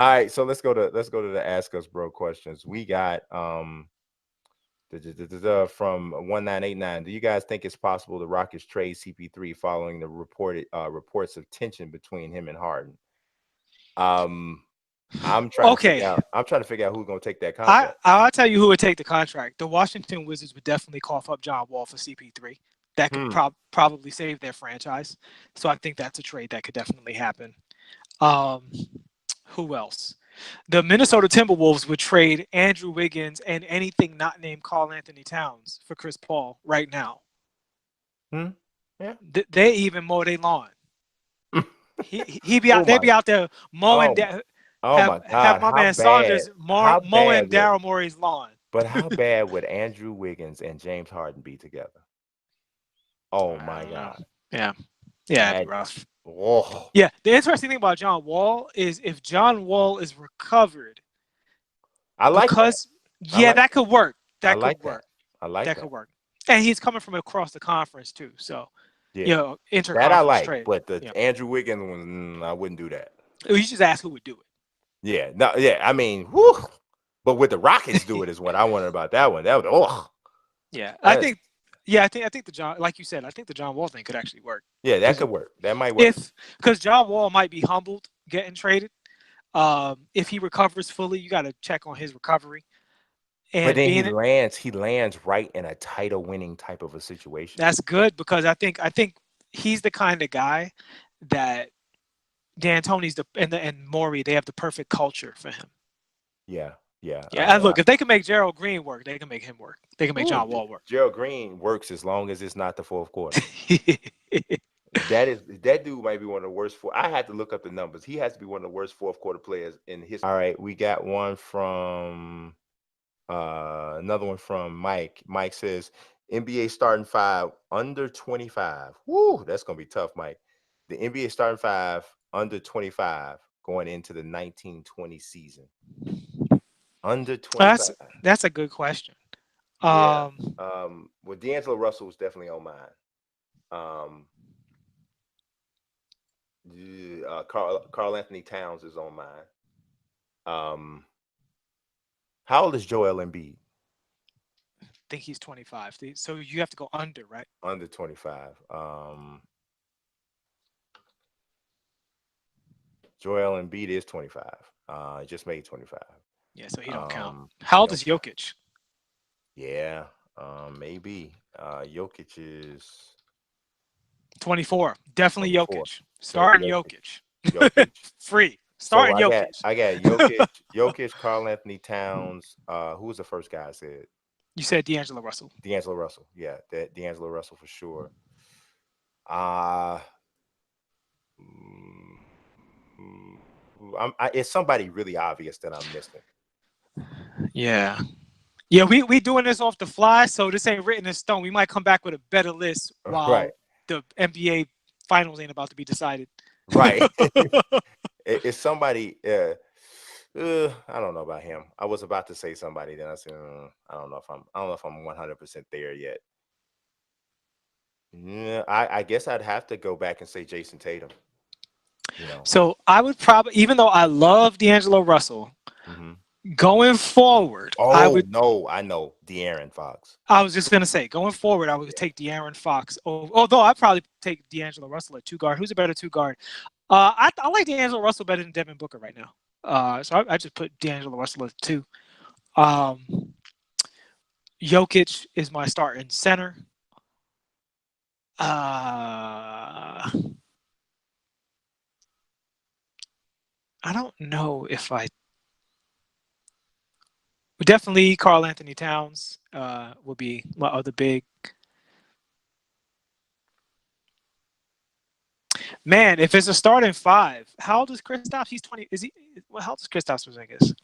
All right, so let's go to the ask us bro questions. We got from 1989. Do you guys think it's possible the Rockets trade CP3 following the reports of tension between him and Harden? Um, Okay, I'm trying to figure out who's going to take that I contract. I'll tell you who would take the contract. The Washington Wizards would definitely cough up John Wall for CP3. That could Hmm. probably save their franchise. So I think that's a trade that could definitely happen. Um, who else? The Minnesota Timberwolves would trade Andrew Wiggins and anything not named Karl Anthony Towns for Chris Paul right now. Hmm. Yeah. They even mow their lawn. He be Oh out. They my. be out there mowing. Oh my. Oh Have my God. my How man bad? Saunders How mowing bad would? Daryl Morey's lawn. But how bad would Andrew Wiggins and James Harden be together? Oh I my don't know. God. Yeah, yeah, it'd be That. rough. Oh, Yeah, the interesting thing about John Wall is if John Wall is recovered, I like that. because I yeah, like that that. could work. I That could like that. work. I like That that. could work. And he's coming from across the conference too. So, Yeah. That I interconference like. trade. But the Yeah. Andrew Wiggins one, I wouldn't do that. You just ask who would do Yeah. No. Yeah. I mean, whew. But with the Rockets do it. it is what I wondered about that one. That was oh. Yeah, I That's think. Yeah, I think the John, like you said, I think the John Wall thing could actually work yeah. That because could work. That might work. if because John Wall might be humbled getting traded. If he recovers fully, you got to check on his recovery But and then being he lands right in a title winning type of a situation. that's good because I think he's the kind of guy that D'Antoni's and Maury, they have the perfect culture for him. Yeah. Yeah. Yeah, and look, if they can make Gerald Green work, they can make him work. They can make Ooh, John Wall work. Gerald Green works as long as it's not the fourth quarter. That dude might be one of the worst I had to look up the numbers. He has to be one of the worst fourth quarter players in history. All right, we got one from another one from Mike. Mike says NBA starting five under 25. Woo, that's gonna be tough, Mike. The NBA starting five under 25 going into the 1920 season. Under that's 25. that's a good question. Yeah. Um, Well, D'Angelo Russell was definitely on mine. Um, Carl Anthony Towns is on mine. Um, how old is Joel Embiid? I think he's 25. So you have to go under, right? Under 25. Joel Embiid is 25. Just made 25. Yeah, so he don't count. He How old don't is count. Jokic? Yeah. Maybe. Jokic is 24. Definitely 24. Jokic. So Starting Jokic. Jokic. Jokic. Free. So Starting Jokic. I got Jokic, Carl Anthony Towns. Who was the first guy I said? You said D'Angelo Russell. D'Angelo Russell. Yeah, that D'Angelo Russell for sure. Uh mm, it's somebody really obvious that I'm missing. Yeah. Yeah, we doing this off the fly, so this ain't written in stone. We might come back with a better list Right, while the NBA finals ain't about to be decided. right. It's somebody. I don't know about him. I was about to say somebody, then I said, I don't know if I'm 100% there yet. Yeah, I guess I'd have to go back and say Jason Tatum. You know. So I would probably, even though I love D'Angelo Russell, Hmm. going forward, Oh no, I know De'Aaron Fox. I was just gonna say, going forward, I would Yeah. take De'Aaron Fox. Although I'd probably take D'Angelo Russell at two guard. Who's a better two guard? I like D'Angelo Russell better than Devin Booker right now. So I just put D'Angelo Russell at two. Um, Jokic is my starting center. Uh, I don't know if I definitely Carl Anthony Towns will be my other big man. If it's a starting five, how old is Kristaps? He's 20. Is he? Well, how old is Kristaps Porzingis?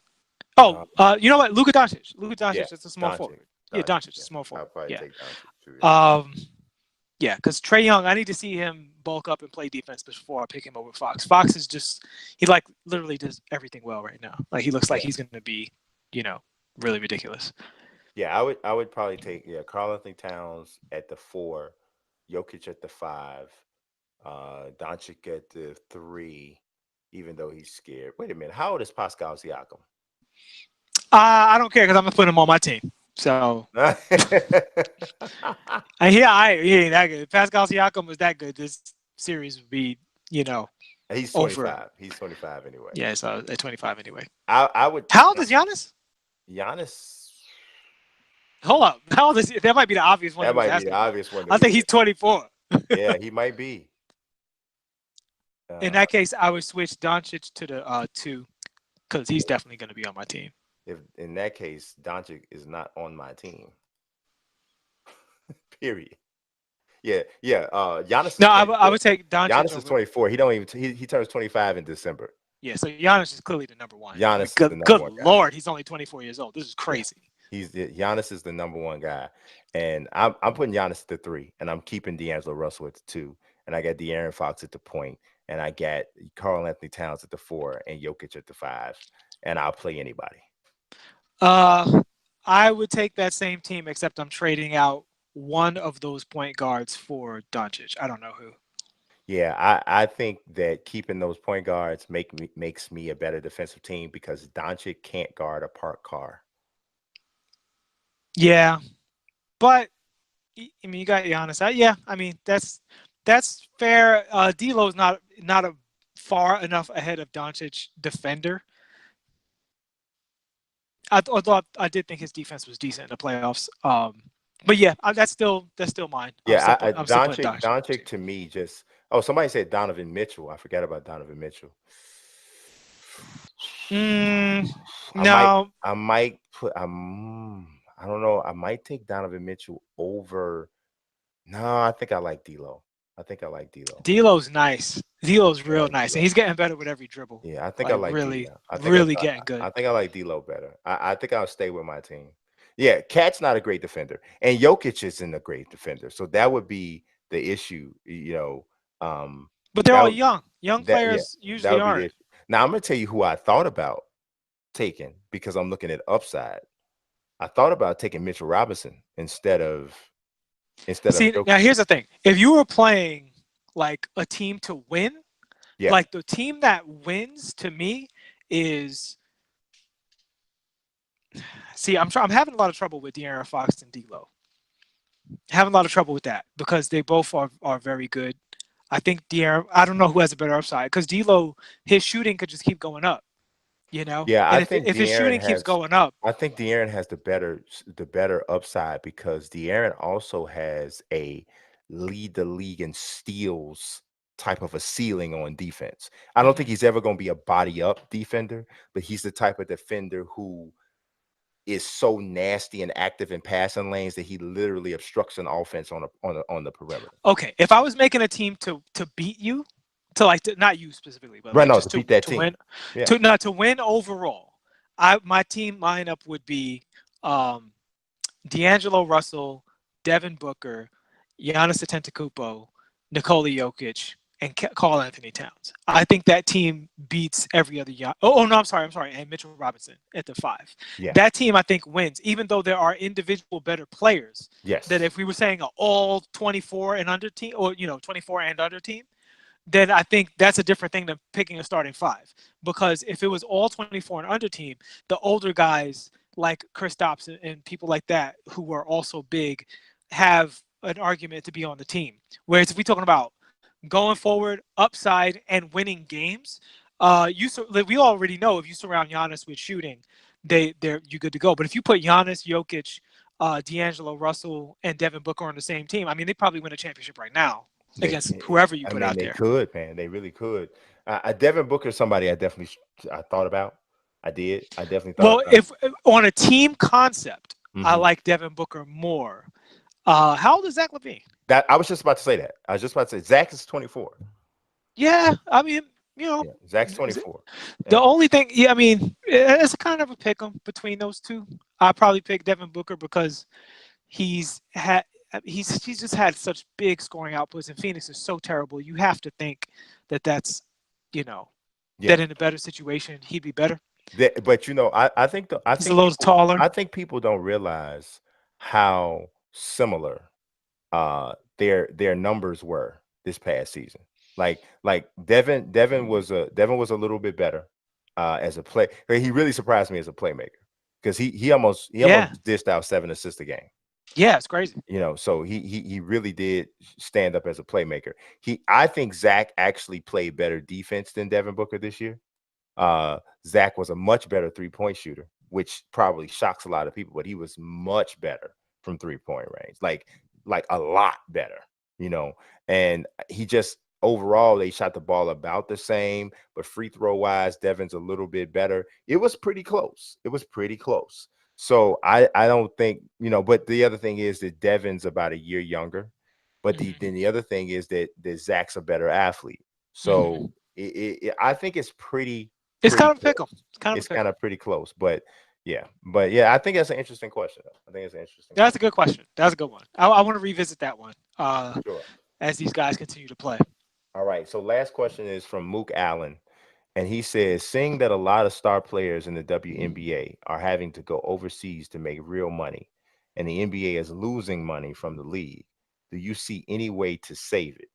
Oh, Uh, you know what? Luka Doncic. Luka yeah, Doncic is a small Doncic. forward. Yeah, Doncic. Doncic is Yeah, a small I'll forward. probably Yeah. take Doncic too. Yeah. Um, yeah, because Trey Young, I need to see him bulk up and play defense before I pick him over Fox. Fox is just he like literally does everything well right now. Like he looks like Yeah. he's gonna be, you know, really ridiculous. Yeah, I would probably take Karl Anthony Towns at the 4, Jokic at the 5, Doncic at the 3. even though he's scared. Wait a minute. How old is Pascal Siakam? I don't care because I'm gonna put him on my team. So he ain't that good. If Pascal Siakam was that good, this series would be, you know, He's over. 25. He's 25 anyway. Yeah, so at 25 anyway. I would. How old is Giannis? Giannis. Hold up. How old is he? That might be the obvious one That you was might be the asking about. obvious one to I me. think he's 24. Yeah, he might be. In Uh, that case, I would switch Doncic to the 2 because he's definitely going to be on my team. if in that case, Doncic is not on my team. Period. Yeah, yeah. Giannis is No, I 24. would take Doncic Giannis is over. 24. He don't even. He turns 25 in December. Yeah, so Giannis is clearly the number one. But Giannis is the good, number good one guy. Lord, he's only 24 years old. This is Yeah, crazy. Giannis is the number one guy, and I'm putting Giannis at the 3, and I'm keeping D'Angelo Russell at the 2, and I got De'Aaron Fox at the point, and I got Karl Anthony Towns at the 4, and Jokic at the 5, and I'll play anybody. I would take that same team, except I'm trading out one of those point guards for Doncic. I don't know who. Yeah, I think that keeping those point guards makes me a better defensive team because Doncic can't guard a parked car. Yeah, but I mean, you got Giannis. Yeah, I mean that's fair. D'Lo's not a far enough ahead of Doncic defender. Although I did think his defense was decent in the playoffs. But yeah, that's still mine. Yeah, I'm still putting Doncic on my Doncic team. to me just. Oh, somebody said Donovan Mitchell. I forgot about Donovan Mitchell. Mm, I might, no, I might put. I don't know. I might take Donovan Mitchell over. No, I think I like D'Lo. I think I like D'Lo. D'Lo's nice. I D'Lo's think I real like nice, and D'Lo. he's getting better with every dribble. Yeah, I think I Like like D really, now. I think really getting good. I think I like D'Lo better. I think I'll stay with my team. Yeah, Cat's not a great defender, and Jokic isn't a great defender. So that would be the issue. But they're That all would young. Young yeah, players that usually would be the aren't. issue. Now I'm gonna tell you who I thought about taking because I'm looking at upside. I thought about taking Mitchell Robinson instead of See, now Jokic. here's the thing: if you were playing like a team to win, Yeah, like the team that wins to me is. See, I'm having a lot of trouble with De'Aaron Fox and D'Lo. Having a lot of trouble with that because they both are very good. I think De'Aaron. I don't know who has a better upside because D'Lo, his shooting could just keep going up. You know, yeah. and if his shooting keeps going up, I think De'Aaron has the better upside because De'Aaron also has a lead the league in steals type of a ceiling on defense. I don't think mhm. he's ever going to be a body up defender, but he's the type of defender who is so nasty and active in passing lanes that he literally obstructs an offense on the perimeter. Okay, if I was making a team to beat you, to like not you specifically, but Right like now to just beat that to team. win, Yeah. to not to win overall, I my team lineup would be um, D'Angelo Russell, Devin Booker, Giannis Antetokounmpo, Nikola Jokic, and Karl Anthony Towns. I think that team beats every other. No, I'm sorry, and Mitchell Robinson at the 5. Yeah. That team I think wins, even though there are individual better players. That Yes. if we were saying an all 24 and under team, or 24 and under team, then I think that's a different thing than picking a starting 5. Because if it was all 24 and under team, the older guys like Kristaps and people like that who are also big have an argument to be on the team. Whereas if we're talking about going forward, upside, and winning games, we already know if you surround Giannis with shooting, you're good to go. But if you put Giannis, Jokic, D'Angelo Russell, and Devin Booker on the same team, I mean, they probably win a championship right now against whoever you I put mean, out they there. could, man. They really could. Devin Booker, somebody I thought about. I did. I definitely thought Well, about. if on a team concept, I Mhm. like Devin Booker more. How old is Zach LaVine? That I was just about to say that. I was just about to say Zach is 24. Yeah, I mean, you know, Yeah, Zach's 24. the Yeah, only thing, yeah, I mean, it's kind of a pick 'em between those two. I probably pick Devin Booker because he's had he's just had such big scoring outputs, and Phoenix is so terrible. You have to think that's you know yeah. that in a better situation he'd be better. But He's a little taller. I think people don't realize how similar their numbers were this past season. Like Devin was a little bit better as a play. He really surprised me as a playmaker because he Yeah. almost dished out 7 assists a game. Yeah, it's crazy. So he really did stand up as a playmaker. I think Zach actually played better defense than Devin Booker this year. Zach was a much better 3-point shooter, which probably shocks a lot of people, but he was much better from 3-point range, like a lot better, you know. And he just overall they shot the ball about the same, but free throw wise, Devin's a little bit better. It was pretty close. It was pretty close. So I don't think, but the other thing is that Devin's about a year younger. But then the other thing is that Zach's a better athlete. So I think it's It's pretty kind of a pick'em. close. It's kind of a It's kind pick'em. of pretty close, but yeah, I think that's an interesting question. I think it's an interesting That's question. a good question. That's a good one. I want to revisit that one Sure. as these guys continue to play. All right. So last question is from Mook Allen. And he says, seeing that a lot of star players in the WNBA are having to go overseas to make real money, and the NBA is losing money from the league, do you see any way to save it?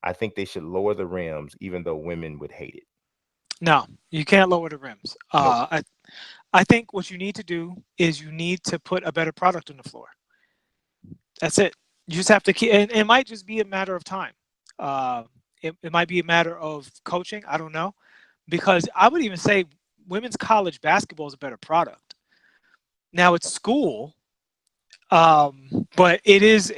I think they should lower the rims, even though women would hate it. No, you can't lower the rims. Nope. I think what you need to do is you need to put a better product on the floor. That's it. You just have to keep, and it might just be a matter of time. Uh, it might be a matter of coaching. I don't know, because I would even say women's college basketball is a better product. Now it's school, but it is.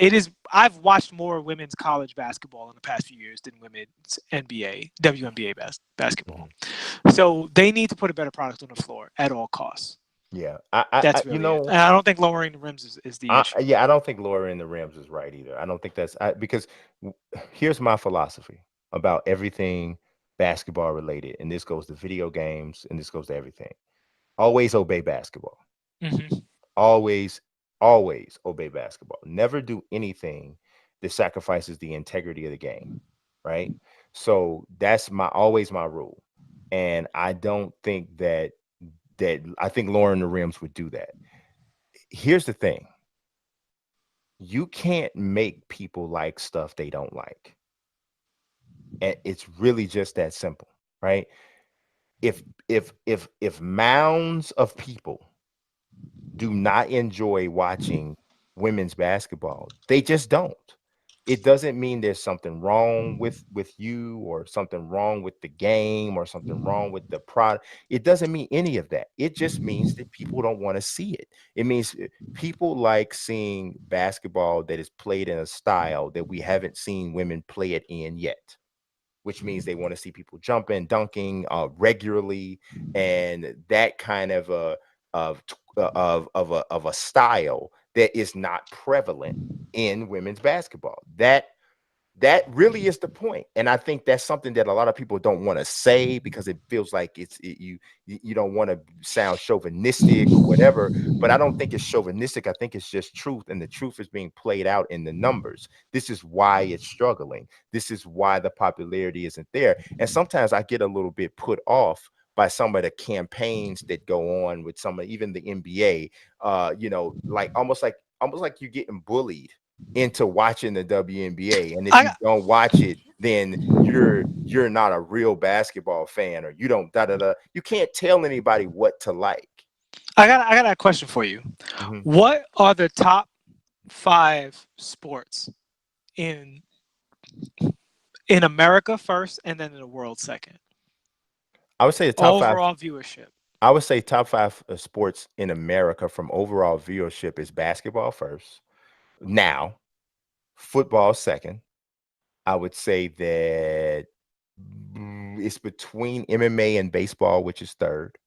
I've watched more women's college basketball in the past few years than women's NBA, WNBA basketball. Mhm. So they need to put a better product on the floor at all costs. Yeah. I That's really it. And I don't think lowering the rims is the issue. yeah, I don't think lowering the rims is right either. I don't think because here's my philosophy about everything basketball related, and this goes to video games, and this goes to everything. Always obey basketball. Mm-hmm. Always, always obey basketball. Never do anything that sacrifices the integrity of the game. Right. So that's always my rule. And I don't think that I think lowering the rims would do that. Here's the thing. You can't make people like stuff they don't like. And it's really just that simple, right? If mounds of people do not enjoy watching women's basketball, they just don't. It doesn't mean there's something wrong with you or something wrong with the game or something wrong with the product. It doesn't mean any of that. It just means that people don't want to see it. It means people like seeing basketball that is played in a style that we haven't seen women play it in yet, which means they want to see people jumping, dunking regularly, and that kind of a style that is not prevalent in women's basketball. That really is the point. And I think that's something that a lot of people don't want to say because it feels like you don't want to sound chauvinistic or whatever. But I don't think it's chauvinistic. I think it's just truth. And the truth is being played out in the numbers. This is why it's struggling. This is why the popularity isn't there. And sometimes I get a little bit put off by some of the campaigns that go on with some of even the NBA, like almost like you're getting bullied into watching the WNBA. And if I you don't watch it, then you're not a real basketball fan, or you don't da da da. You can't tell anybody what to like. I got a question for you. Mhm. What are the top 5 sports in in America first, and then in the world second? I would say the top five. Overall viewership. I would say top five sports in America from overall viewership is basketball first. Now, football second. I would say that it's between MMA and baseball, which is third.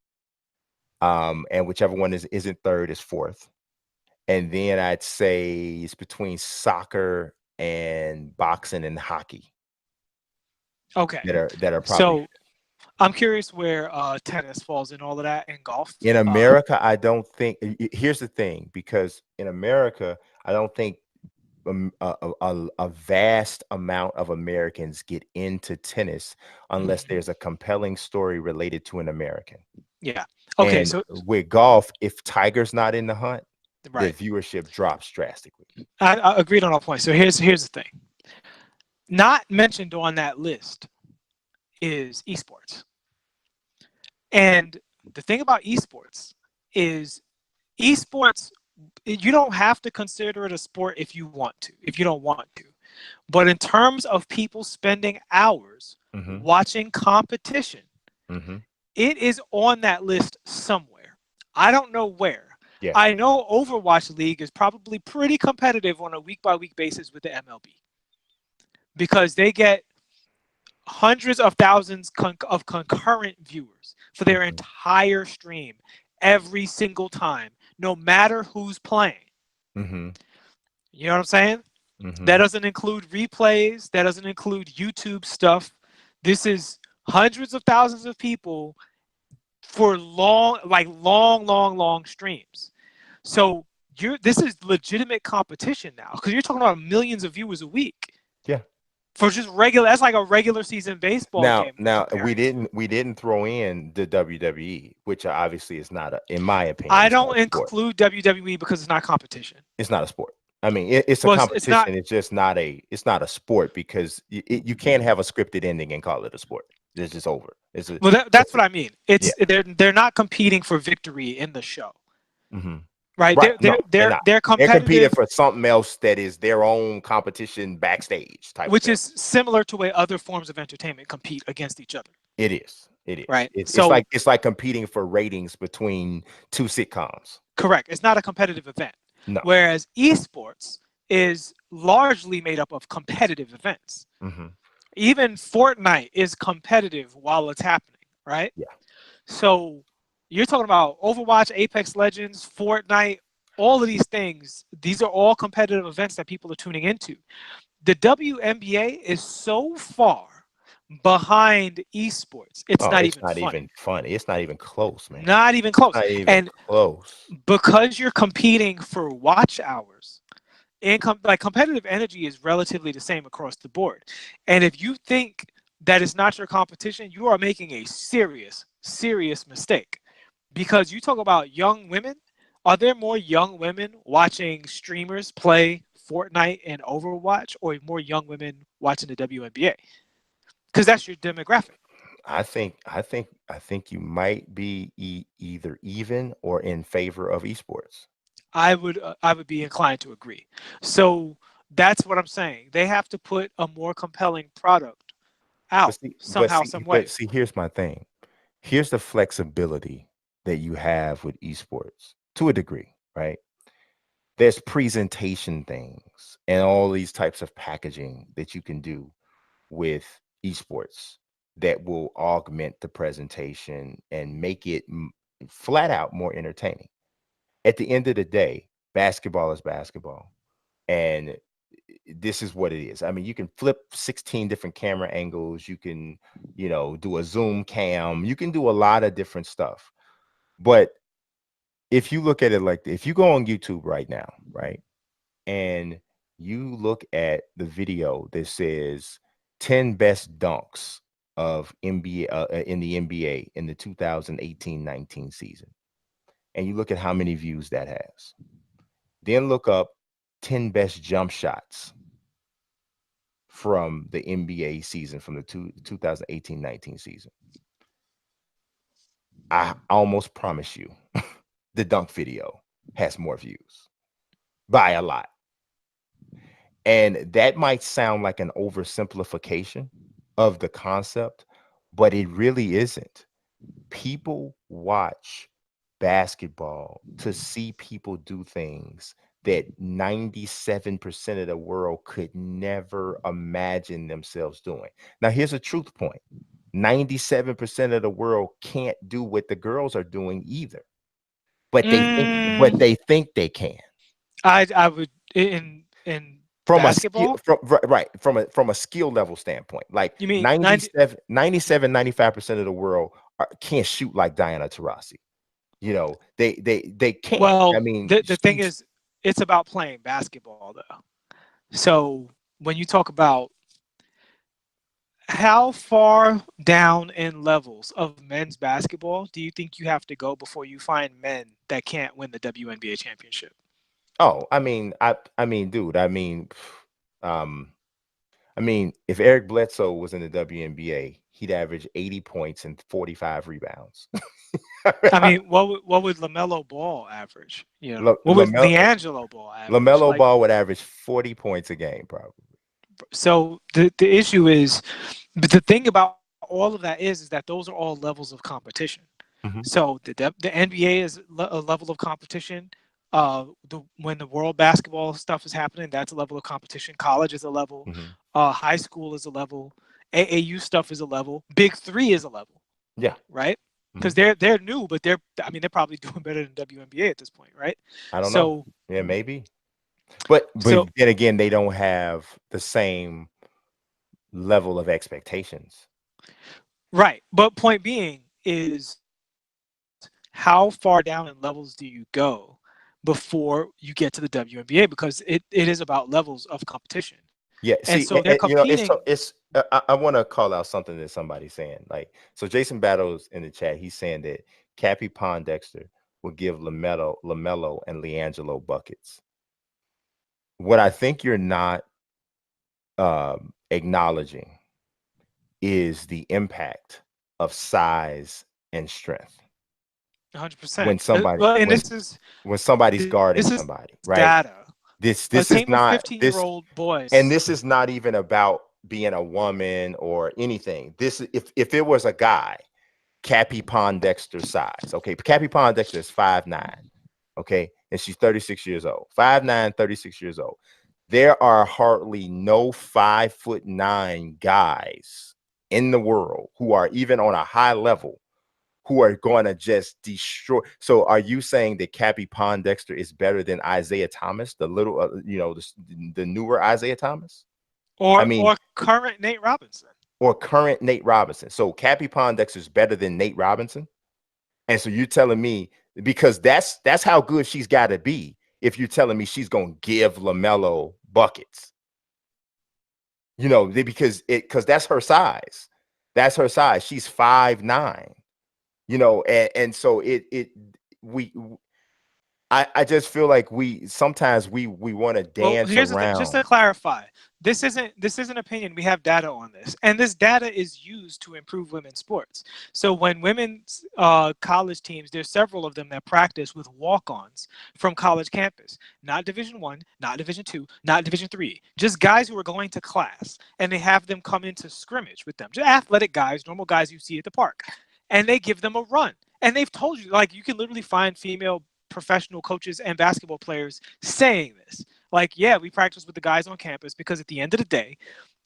And whichever one isn't third is fourth. And then I'd say it's between soccer and boxing and hockey Okay. that are probably So I'm curious where tennis falls in all of that, and golf. in America. I don't think here's the thing, because in America, I don't think a vast amount of Americans get into tennis unless there's a compelling story related to an American. Yeah. Okay. And So with golf, if Tiger's not in the hunt, the right. viewership drops drastically. I agreed on all points. So here's the thing. Not mentioned on that list is esports. And the thing about esports is esports, you don't have to consider it a sport if you want to, if you don't want to. But in terms of people spending hours Mm-hmm. watching competition, Mm-hmm. it is on that list somewhere. I don't know where. Yeah. I know Overwatch League is probably pretty competitive on a week by week basis with the MLB because they get hundreds of thousands of concurrent viewers for their Mm-hmm. entire stream every single time, no matter who's playing. Mm-hmm. You know what I'm saying? That Mm-hmm. doesn't include replays, that doesn't include YouTube stuff. This is hundreds of thousands of people for long streams. So this is legitimate competition now because you're talking about millions of viewers a week Yeah. for just regular. That's like a regular season baseball Now, game now we comparing. didn't throw in the WWE, which obviously is not a, in my opinion, I it's not don't a sport. include WWE because it's not competition. It's not a sport. I mean, it's a Well, it's not. competition. It's just not a. It's not a sport because you can't have a scripted ending and call it a sport. It's just over. It's a. Well, that's It's a what I mean. yeah. It's they're not competing for victory in the show, Hmm. right? Right. They're No, they're they're they're not. they're They're competing competitive, for something else that is their own competition backstage type of which thing. is similar to way other forms of entertainment compete against each other, It is. It is. right? It's So it's like competing for ratings between two sitcoms. correct, it's not a competitive event. No. Whereas esports is largely made up of competitive events. Hmm. Even Fortnite is competitive while it's happening, right? Yeah. So you're talking about Overwatch, Apex Legends, Fortnite, all of these things. These are all competitive events that people are tuning into. The WNBA is so far behind esports, it's Oh, not it's even not funny. even funny. It's not even close, man. Not even It's close. not even And close. because you're competing for watch hours, and like competitive energy is relatively the same across the board. And if you think that it's not your competition, you are making a serious mistake. Because you talk about young women, are there more young women watching streamers play Fortnite and Overwatch, or more young women watching the WNBA? Because that's your demographic. I think you might be either even or in favor of esports. I would be inclined to agree. So that's what I'm saying. They have to put a more compelling product But out see, but somehow, see, some but way. see, here's my thing. Here's the flexibility that you have with esports to a degree, right? There's presentation things and all these types of packaging that you can do with esports that will augment the presentation and make it flat out more entertaining. At the end of the day, basketball is basketball. And this is what it is. I mean, you can flip 16 different camera angles. You can, do a zoom cam. You can do a lot of different stuff. But if you look at it like, if you go on YouTube right now, right, and you look at the video that says 10 best dunks of NBA in the NBA in the 2018-19 season, and you look at how many views that has, then look up 10 best jump shots from the NBA season from the 2018-19 season. I almost promise you the dunk video has more views by a lot. And that might sound like an oversimplification of the concept, but it really isn't. People watch basketball to see people do things that 97% of the world could never imagine themselves doing. Now, here's a truth point: 97% of the world can't do what the girls are doing either, but Mm, they think they can. I would in From a skill basketball. right from a skill level standpoint, like You mean 90? 97, 95% of the world can't shoot like Diana Taurasi. They can't. I Well, mean, the thing is, it's about playing basketball though. So when you talk about how far down in levels of men's basketball do you think you have to go before you find men that can't win the WNBA championship? oh, I mean, dude, I mean, um I mean, if Eric Bledsoe was in the WNBA, he'd average 80 points and 45 rebounds. I mean, what would LaMelo Ball average? You know, what would LaMelo LiAngelo Ball average? LaMelo Like, Ball would average 40 points a game, probably. so the issue is, but the thing about all of that is that those are all levels of competition. Mm-hmm. So the NBA is a level of competition. When the world basketball stuff is happening, that's a level of competition. College is a level. Mm-hmm. High school is a level. AAU stuff is a level. Big Three is a level, Yeah. right? Mm-hmm. Because they're new, but they're probably doing better than WNBA at this point, right? I don't know. So Yeah, maybe. But so then again, they don't have the same level of expectations. right. But point being is how far down in levels do you go before you get to the WNBA? Because it is about levels of competition. Yeah, And see, so they're you know, competing. I want to call out something that somebody's saying. Like, so Jason Battles in the chat, he's saying that Cappy Pondexter will give Lamelo and LiAngelo buckets. What I think you're not acknowledging is the impact of size and strength 100%. when somebody Well, and when when somebody's this is guarding somebody, right? data. A This is team of not this 15-year-old boys. and this is not even about being a woman or anything. This if it was a guy, Cappy Pondexter's size. Okay, Cappy Pondexter is 5'9". Okay, and she's 36 years old. 5'9", 36 years old. There are hardly no 5'9" guys in the world who are even on a high level who are going to just destroy. So are you saying that Cappy Pondexter is better than Isaiah Thomas, the little, the newer Isaiah Thomas? I mean, Or current Nate Robinson. or current Nate Robinson. So Cappy Pondexter is better than Nate Robinson. And so you're telling me, because that's how good she's got to be, if you're telling me she's going to give LaMelo buckets, because that's her size. That's her size. She's 5'9", and so we I just feel like we sometimes we want to Well, dance here's the thing. Just to around. clarify, this isn't opinion. We have data on this, and this data is used to improve women's sports. So when women's college teams, there's several of them that practice with walk-ons from college campus, not Division 1, not Division 2, not Division 3, just guys who are going to class, and they have them come into scrimmage with them, just athletic guys, normal guys you see at the park, and they give them a run. And they've told you, like, you can literally find female professional coaches and basketball players saying this. Like, yeah, we practice with the guys on campus because at the end of the day,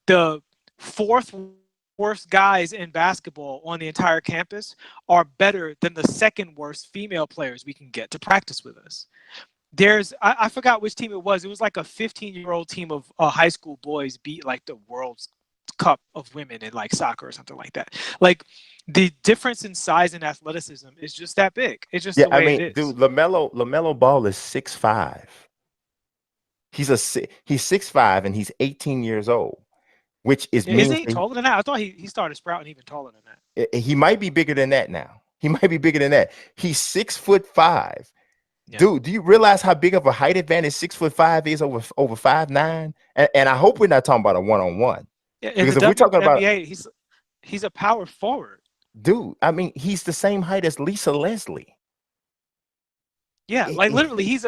the fourth worst guys in basketball on the entire campus are better than the second worst female players we can get to practice with us. I forgot which team it was. It was like a 15-year-old team of high school boys beat like the world's cup of women in like soccer or something like that. Like, the difference in size and athleticism is just that big. It's just Yeah, the I way it mean, is. dude, LaMelo Ball is 6'5". He's 6'5" and he's 18 years old, which is Isn't means he that taller than that? I thought he started sprouting even taller than that. he might be bigger than that now. He might be bigger than that. He's 6'5". Yeah. Dude, do you realize how big of a height advantage 6'5" is over 5'9"? And I hope we're not talking about a one-on-one. Yeah, in Because the if we're talking about, WNBA, he's a power forward. dude, I mean, he's the same height as Lisa Leslie. Yeah, like literally, he's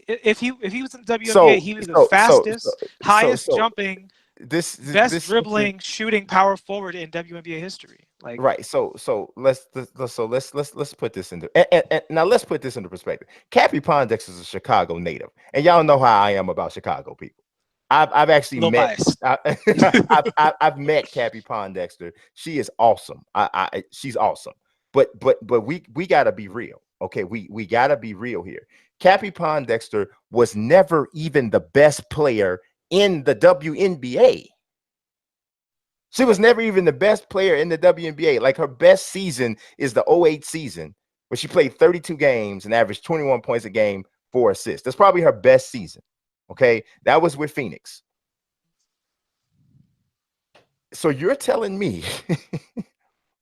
if he was in the WNBA, So he was the so so so fastest, so highest so jumping, best this dribbling, shooting power forward in WNBA history. Like, right. So let's put this into and now let's put this into perspective. Cappy Pondex is a Chicago native, and y'all know how I am about Chicago people. I've actually low met bias. I've met Cappy Pondexter. She is awesome. She's awesome. But we gotta be real. Okay, we gotta be real here. Cappy Pondexter was never even the best player in the WNBA. She was never even the best player in the WNBA. Like, her best season is the '08 season, where she played 32 games and averaged 21 points a game, 4 assists. That's probably her best season. Okay, that was with Phoenix. So you're telling me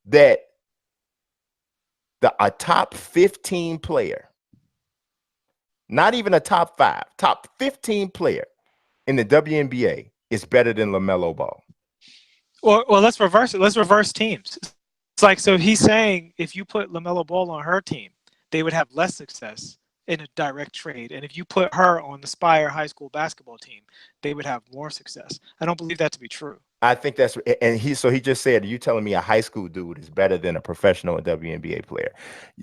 that a top 15 player, not even a top 5, top 15 player in the WNBA is better than LaMelo Ball. Or let's reverse it. Let's reverse teams. It's like, so he's saying if you put LaMelo Ball on her team, they would have less success in a direct trade. And if you put her on the Spire High School basketball team, they would have more success. I don't believe that to be true. I think that's, and he just said, you telling me a high school dude is better than a professional WNBA player?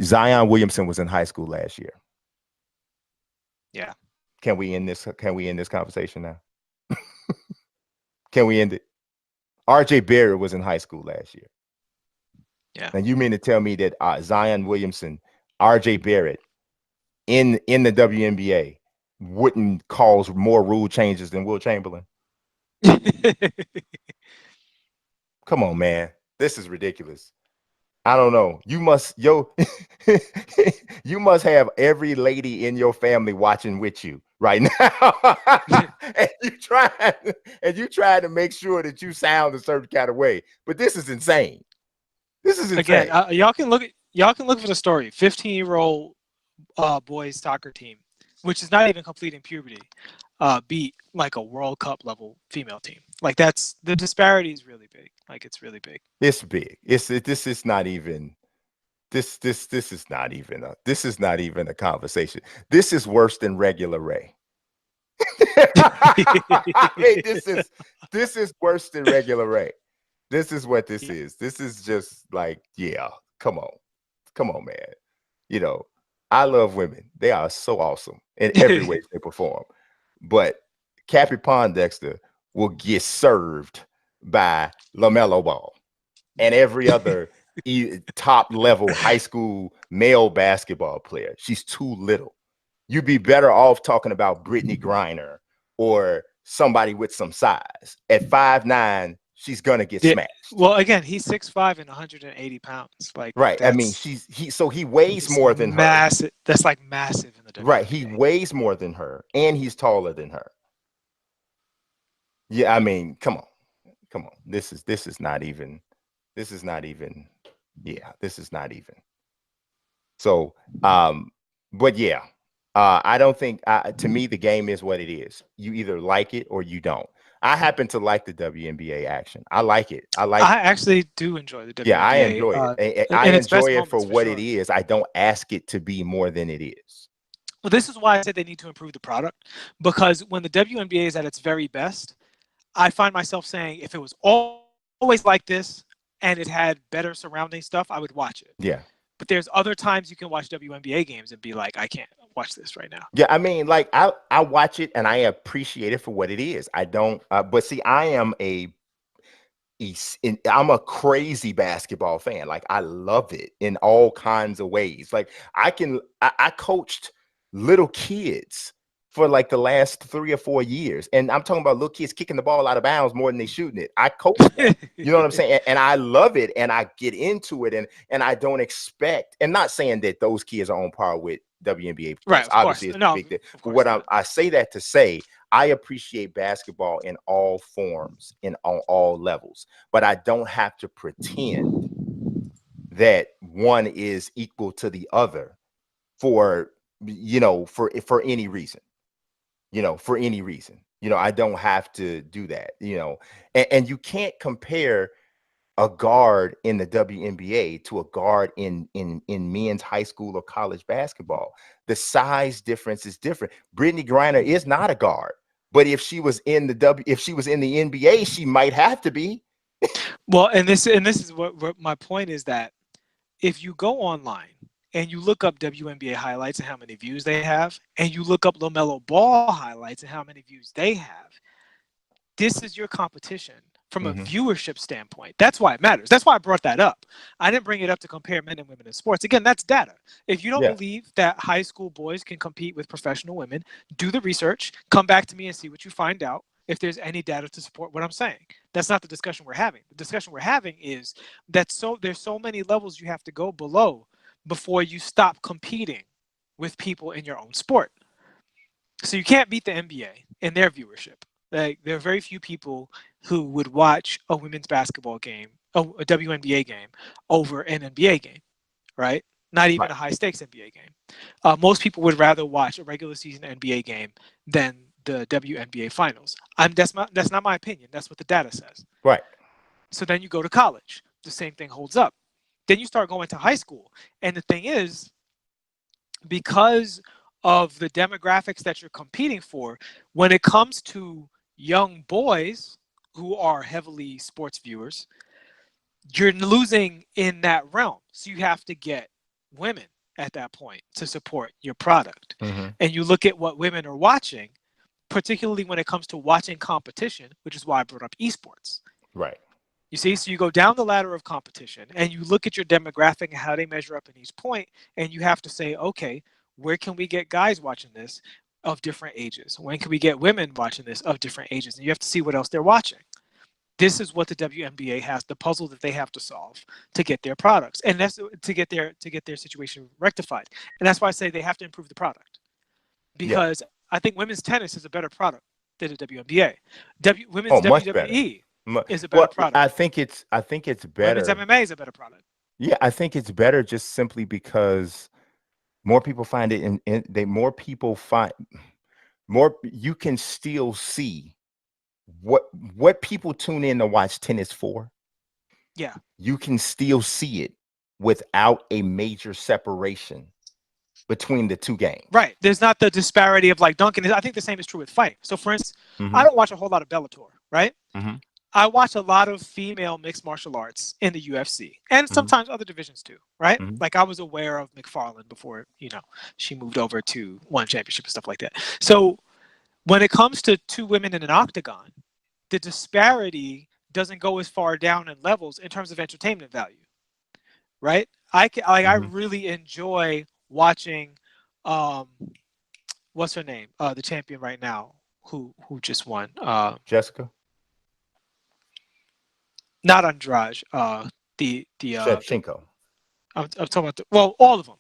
Zion Williamson was in high school last year. Yeah. Can we end this? Can we end this conversation now? Can we end it? RJ Barrett was in high school last year. Yeah. And you mean to tell me that Zion Williamson, RJ Barrett in the WNBA wouldn't cause more rule changes than Will Chamberlain? Come on, man. This is ridiculous. I don't know. You must you must have every lady in your family watching with you right now. and you trying to make sure that you sound a certain kind of way. But this is insane. This is insane. Again, y'all can look for the story. 15-year-old boys soccer team, which is not even completing puberty, beat like a World Cup level female team. Like, that's, the disparity is really big. Like, it's really big. It's big. This is not even this is not even a conversation. This is worse than regular Ray. I mean, this is worse than regular Ray. This is what this is. This is just like, yeah, come on, man. You know, I love women. They are so awesome in every way they perform. But Cappy Pondexter will get served by LaMelo Ball and every other top level high school male basketball player. She's too little. You'd be better off talking about Brittany Griner or somebody with some size. At 5'9", she's gonna get smashed. Well, again, he's 6'5" and 180 pounds. Like, right. I mean, he weighs more than massive. That's like massive in the WNBA. Right. He weighs more than her, and he's taller than her. Yeah, I mean, come on. This is not even. Yeah, this is not even. So, but yeah, I don't think. To me, the game is what it is. You either like it or you don't. I happen to like the WNBA action. I like it. I actually do enjoy the WNBA. Yeah, I enjoy it. I enjoy it for what it is. I don't ask it to be more than it is. Well, this is why I said they need to improve the product, because when the WNBA is at its very best, I find myself saying, if it was always like this and it had better surrounding stuff, I would watch it. Yeah. But there's other times you can watch WNBA games and be like, I can't watch this right now. Yeah, I mean, like I watch it and I appreciate it for what it is. I don't, but see, I'm a crazy basketball fan. Like, I love it in all kinds of ways. Like, I coached little kids for like the last 3 or 4 years. And I'm talking about little kids kicking the ball out of bounds more than they shooting it. I coach them. You know what I'm saying? And I love it, and I get into it, and I don't expect, and not saying that those kids are on par with WNBA. Right. Obviously, it's a big thing. But what I say that to say, I appreciate basketball in all forms, on all levels, but I don't have to pretend that one is equal to the other for any reason. For any reason. I don't have to do that. And you can't compare a guard in the WNBA to a guard in men's high school or college basketball. The size difference is different. Brittany Griner is not a guard, but if she was in the NBA, she might have to be. Well, and this is what my point is, that if you go online and you look up WNBA highlights and how many views they have, and you look up LaMelo Ball highlights and how many views they have, this is your competition from a viewership standpoint. That's why it matters. That's why I brought that up. I didn't bring it up to compare men and women in sports. Again, that's data. If you don't believe that high school boys can compete with professional women, do the research, come back to me and see what you find out, if there's any data to support what I'm saying. That's not the discussion we're having. The discussion we're having is that there's so many levels you have to go below before you stop competing with people in your own sport. So you can't beat the NBA in their viewership. Like, there are very few people who would watch a women's basketball game, a WNBA game, over an NBA game, right? Not even a high-stakes NBA game. Most people would rather watch a regular season NBA game than the WNBA finals. That's not my opinion. That's what the data says. Right. So then you go to college. The same thing holds up. Then you start going to high school. And the thing is, because of the demographics that you're competing for, when it comes to young boys who are heavily sports viewers, you're losing in that realm. So you have to get women at that point to support your product. Mm-hmm. And you look at what women are watching, particularly when it comes to watching competition, which is why I brought up esports. Right. You see, so you go down the ladder of competition and you look at your demographic and how they measure up in each point, and you have to say, okay, where can we get guys watching this of different ages? When can we get women watching this of different ages? And you have to see what else they're watching. This is what the WNBA has, the puzzle that they have to solve to get their products, and that's to get their situation rectified. And that's why I say they have to improve the product, Yeah. because I think women's tennis is a better product than the WNBA. Women's Oh, much better. WWE is a better Well, product. I think it's Women's better. MMA is a better product. Yeah, I think it's better just simply because more people find it more people find more you can still see what people tune in to watch tennis for. Yeah. You can still see it without a major separation between the two games. Right. There's not the disparity of like dunking. I think the same is true with fighting. So for instance, Mm-hmm. I don't watch a whole lot of Bellator, right? Mm-hmm. I watch a lot of female mixed martial arts in the UFC and Mm-hmm. sometimes other divisions too, right? Mm-hmm. Like I was aware of McFarlane before, she moved over to one championship and stuff like that. So when it comes to two women in an octagon, the disparity doesn't go as far down in levels in terms of entertainment value, right? I Mm-hmm. really enjoy watching, what's her name? The champion right now, who just won. Jessica Not Andrade. Shevchenko. I'm talking about all of them.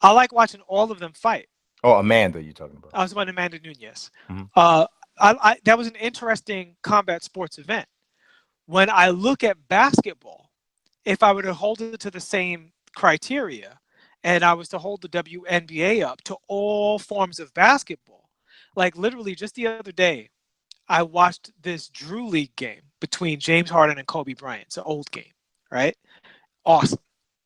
I like watching all of them fight. Oh, Amanda, you're talking about. I was about Amanda Nunes. Mm-hmm. That was an interesting combat sports event. When I look at basketball, if I were to hold it to the same criteria, and I was to hold the WNBA up to all forms of basketball, like literally just the other day, I watched this Drew League game between James Harden and Kobe Bryant. It's an old game, right? Awesome.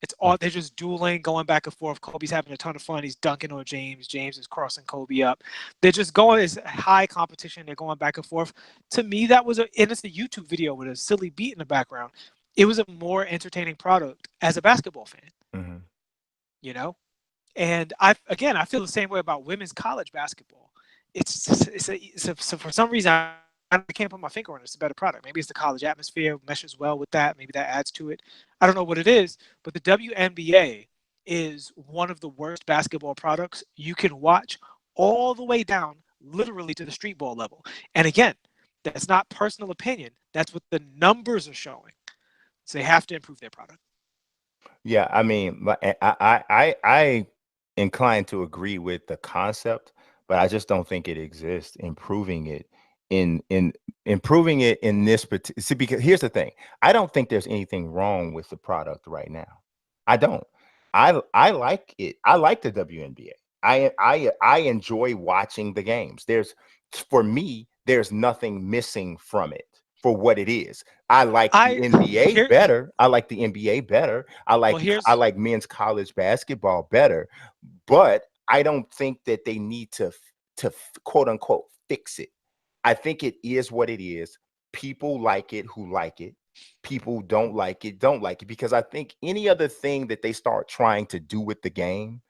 It's all they're just dueling, going back and forth. Kobe's having a ton of fun. He's dunking on James. James is crossing Kobe up. They're just going as high competition. They're going back and forth. To me, that was and it's a YouTube video with a silly beat in the background. It was a more entertaining product as a basketball fan, Mm-hmm. you know. And I feel the same way about women's college basketball. So for some reason I can't put my finger on it. It's a better product. Maybe it's the college atmosphere meshes well with that. Maybe that adds to it. I don't know what it is, but the WNBA is one of the worst basketball products you can watch all the way down, literally to the street ball level. And again, that's not personal opinion. That's what the numbers are showing. So they have to improve their product. Yeah, I mean, I inclined to agree with the concept, but I just don't think it exists. In improving it in this particular, see, because here's the thing, I don't think there's anything wrong with the product right now. I don't. I like it. I like the WNBA. I enjoy watching the games. For me, there's nothing missing from it for what it is. I like the NBA better. I like the NBA better. I like men's college basketball better, but I don't think that they need to quote unquote fix it. I think it is what it is. People like it who like it. People don't like it, because I think any other thing that they start trying to do with the game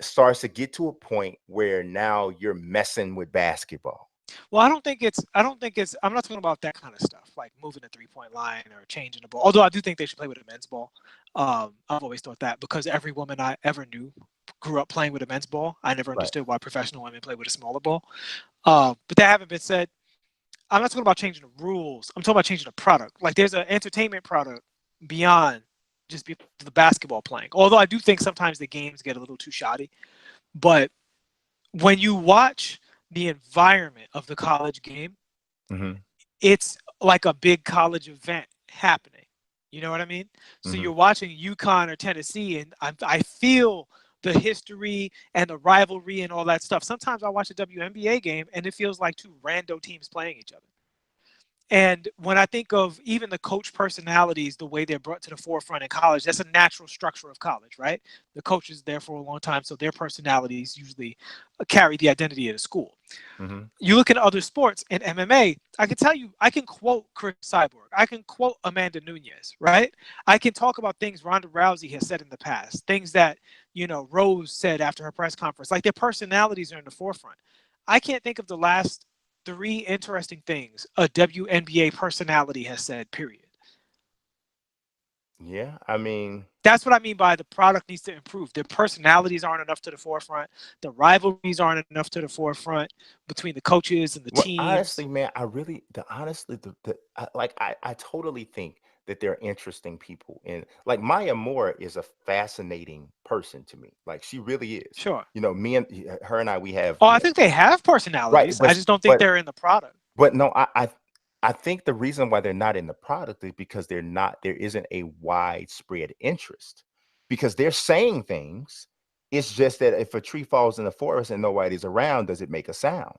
starts to get to a point where now you're messing with basketball. Well, I don't think it's. I'm not talking about that kind of stuff, like moving the 3-point line or changing the ball. Although I do think they should play with a men's ball. I've always thought that, because every woman I ever knew grew up playing with a men's ball. I never Right. understood why professional women play with a smaller ball. But that having been said, I'm not talking about changing the rules. I'm talking about changing the product. Like there's an entertainment product beyond just the basketball playing. Although I do think sometimes the games get a little too shoddy. But when you watch the environment of the college game, Mm-hmm. it's like a big college event happening. You know what I mean? So Mm-hmm. you're watching UConn or Tennessee, and I feel the history and the rivalry and all that stuff. Sometimes I watch a WNBA game and it feels like two rando teams playing each other. And when I think of even the coach personalities, the way they're brought to the forefront in college, that's a natural structure of college, right? The coach is there for a long time, so their personalities usually carry the identity of the school. Mm-hmm. You look at other sports in MMA, I can tell you, I can quote Chris Cyborg, I can quote Amanda Nunes, right? I can talk about things Ronda Rousey has said in the past, things that, Rose said after her press conference. Like their personalities are in the forefront. I can't think of the last three interesting things a WNBA personality has said, period. Yeah, I mean, That's what I mean by the product needs to improve. Their personalities aren't enough to the forefront. The rivalries aren't enough to the forefront between the coaches and the well, teams. honestly, man, I really, I totally think that they're interesting people, and like Maya Moore is a fascinating person to me. Like she really is. Sure. Me and her and I, we have, Oh, I think they have right, personalities. I just don't think but they're in the product. But no, I think the reason why they're not in the product is because there isn't a widespread interest. Because they're saying things. It's just that if a tree falls in the forest and nobody's around, does it make a sound?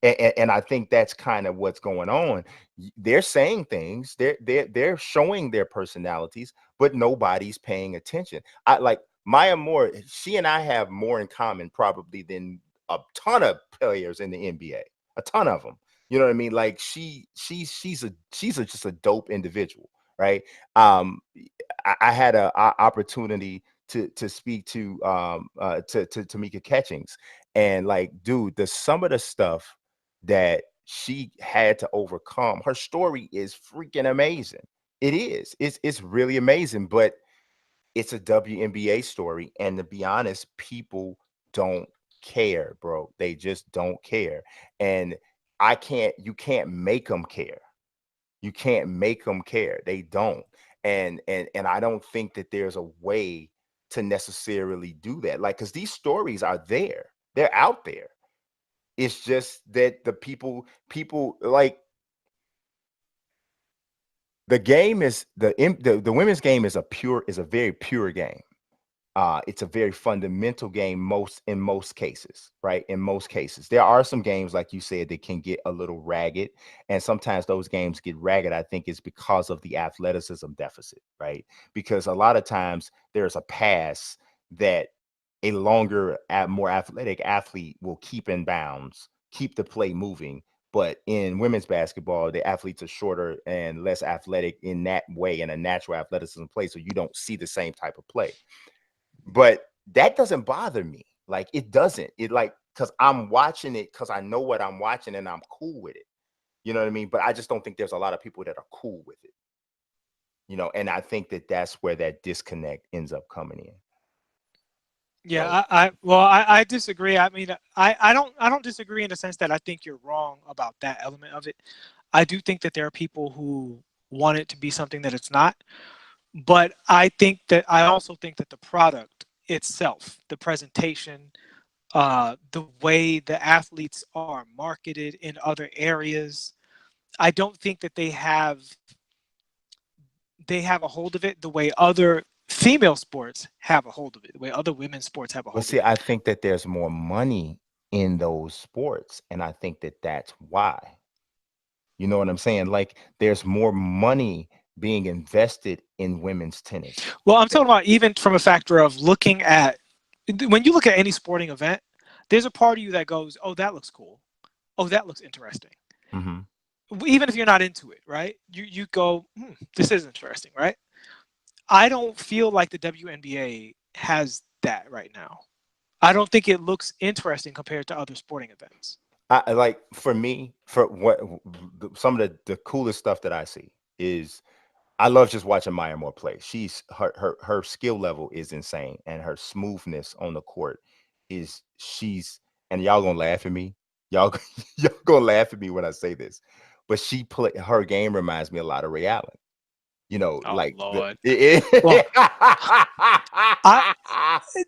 And I think that's kind of what's going on. They're saying things, they're showing their personalities, but nobody's paying attention. I like Maya Moore, she and I have more in common probably than a ton of players in the NBA, a ton of them. You know what I mean? Like she's just a dope individual, right? Um, I had a opportunity to speak to Tamika Catchings, and like, dude, the some of the stuff that she had to overcome. Her story is freaking amazing. It is. It's really amazing, but it's a WNBA story, and to be honest, people don't care, bro. They just don't care. And you can't make them care. You can't make them care. They don't. And I don't think that there's a way to necessarily do that. Like, because these stories are there. They're out there. It's just that the people like the game is the women's game is a very pure game. It's a very fundamental game in most cases, right? In most cases, there are some games, like you said, that can get a little ragged, and sometimes those games get ragged. I think it's because of the athleticism deficit, right? Because a lot of times there's a pass that a more athletic athlete will keep in bounds, keep the play moving. But in women's basketball, the athletes are shorter and less athletic in that way, in a natural athleticism play, so you don't see the same type of play. But that doesn't bother me. Like it doesn't. It like because I'm watching it because I know what I'm watching and I'm cool with it. You know what I mean? But I just don't think there's a lot of people that are cool with it. And I think that that's where that disconnect ends up coming in. So Yeah, I disagree. I mean, I don't disagree in the sense that I think you're wrong about that element of it. I do think that there are people who want it to be something that it's not, but I also think that the product itself, the presentation, the way the athletes are marketed in other areas, I don't think that they have a hold of it the way other female sports have a hold of it, the way other women's sports have a well, hold of see, it. I think that there's more money in those sports, and I think that that's why. You know what I'm saying? Like there's more money being invested in women's tennis. Well, I'm talking about even from a factor of looking at when you look at any sporting event, there's a part of you that goes, "Oh, that looks cool. Oh, that looks interesting." Hmm. Even if you're not into it, right? You go, "This is interesting," right? I don't feel like the WNBA has that right now. I don't think it looks interesting compared to other sporting events. Like for me, for what some of the coolest stuff that I see is I love just watching Maya Moore play. Her skill level is insane, and her smoothness on the court she's and y'all gonna laugh at me. Y'all y'all gonna laugh at me when I say this, but her game reminds me a lot of Ray Allen. Oh Like Lord. Well, I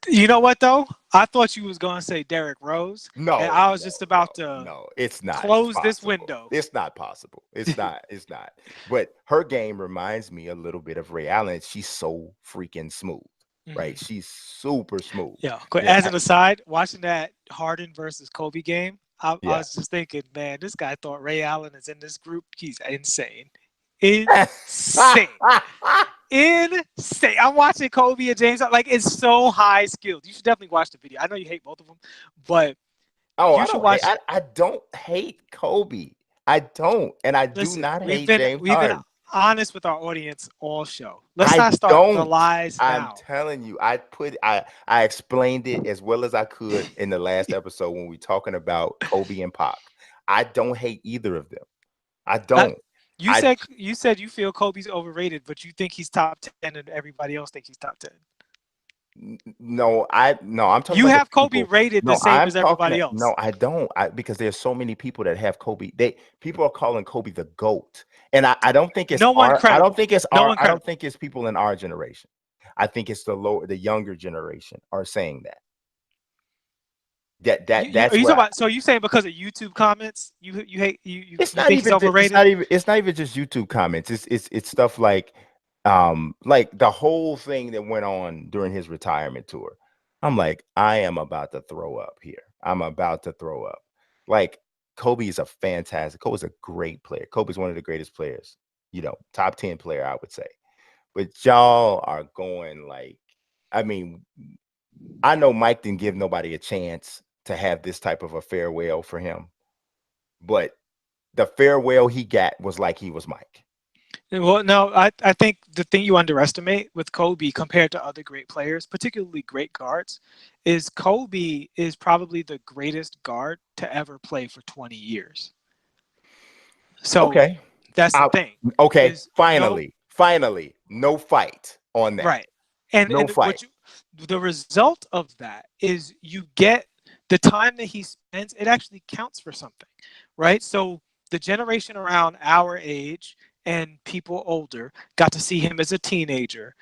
you know what though? I thought you was gonna say Derrick Rose, and no, I was no, just no, about to no. It's not close this possible. window. It's not possible. It's not. It's not. But her game reminds me a little bit of Ray Allen. She's so freaking smooth. right? Mhm. She's super smooth. Yeah. But Yeah, as an aside, watching that Harden versus Kobe game, I yeah. was just thinking, man, this guy thought Ray Allen is in this group. He's insane. Insane. Insane. I'm watching Kobe and James. Like, it's so high skilled. You should definitely watch the video. I know you hate both of them, but Oh, you should watch. I don't hate Kobe. I don't, and I do Listen, not we've hate been James we've been Harden. honest with our audience all show. Let's I not start the don't. lies I'm now. telling you, I explained it as well as I could in the last episode when we talking about Kobe and Pac. I don't hate either of them. I Uh, don't. you I said you said you feel Kobe's overrated, but you think he's top 10, and everybody else thinks he's top 10. no, I'm talking You about the have Kobe people. rated the No, same as everybody else. I don't. Because there's so many people that have Kobe. People are calling Kobe the GOAT. And I don't think it's No one credible. No one I don't credible. think it's people in our generation. I think it's the younger generation are saying that. Are That's you what talking about? So you saying because of YouTube comments, you hate it's you not think he's even overrated? it's not even just YouTube comments. It's stuff like the whole thing that went on during his retirement tour. I'm like, I am about to throw up here. I'm about to throw up. Like Kobe's a great player. Kobe's one of the greatest players, top 10 player, I would say. But y'all are going like, I mean, I know Mike didn't give nobody a chance to have this type of a farewell for him, but the farewell he got was like he was Mike. Well, no, I think the thing you underestimate with Kobe compared to other great players, particularly great guards, is Kobe is probably the greatest guard to ever play for 20 years. So Okay. that's the I, thing okay. is no Finally, no fight on that. right. And No fight. the result of that is you get the time that he spends, it actually counts for something, right? So the generation around our age and people older got to see him as a teenager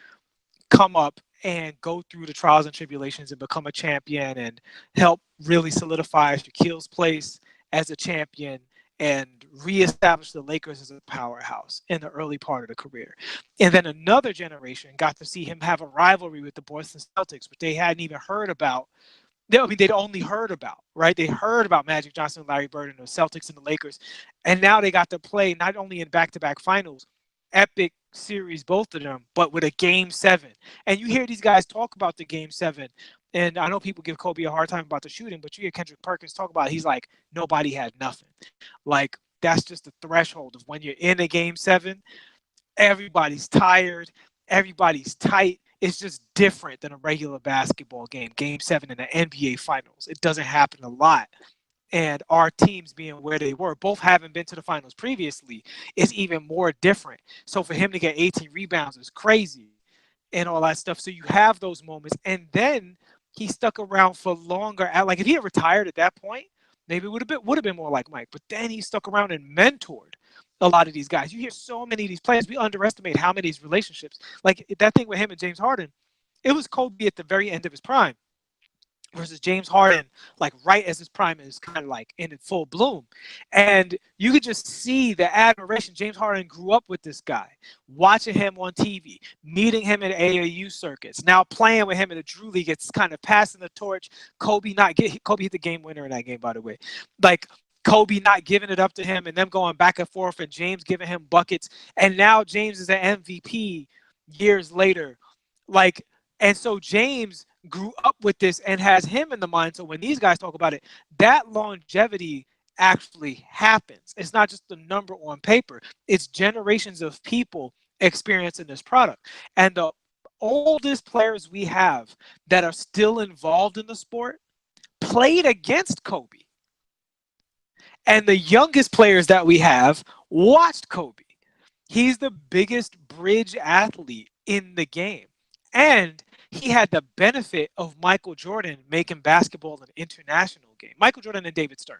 come up and go through the trials and tribulations and become a champion and help really solidify Shaquille's place as a champion and reestablish the Lakers as a powerhouse in the early part of the career. And then another generation got to see him have a rivalry with the Boston Celtics, which they hadn't even heard about. I mean, they'd only heard about, right? They heard about Magic Johnson, Larry Bird, and the Celtics and the Lakers. And now they got to play not only in back-to-back finals, epic series, both of them, but with a game 7. And you hear these guys talk about the game 7. And I know people give Kobe a hard time about the shooting, but you hear Kendrick Perkins talk about it. He's like, nobody had nothing. Like, that's just the threshold of when you're in a game 7, everybody's tired, everybody's tight. It's just different than a regular basketball game, game 7 in the NBA finals. It doesn't happen a lot. And our teams being where they were, both having been to the finals previously, is even more different. So for him to get 18 rebounds is crazy and all that stuff. So you have those moments. And then he stuck around for longer. Like if he had retired at that point, maybe it would have been more like Mike. But then he stuck around and mentored a lot of these guys. You hear so many of these players. We underestimate how many of these relationships. Like that thing with him and James Harden, it was Kobe at the very end of his prime versus James Harden, like right as his prime is kind of like in full bloom. And you could just see the admiration. James Harden grew up with this guy, watching him on TV, meeting him at AAU circuits, now playing with him in the Drew League. It's kind of passing the torch. Kobe hit the game winner in that game, by the way. Like Kobe not giving it up to him and them going back and forth and James giving him buckets. And now James is an MVP years later. Like, and so James grew up with this and has him in the mind. So when these guys talk about it, that longevity actually happens. It's not just the number on paper, it's generations of people experiencing this product. And the oldest players we have that are still involved in the sport played against Kobe. And the youngest players that we have watched Kobe. He's the biggest bridge athlete in the game. And he had the benefit of Michael Jordan making basketball an international game. Michael Jordan and David Stern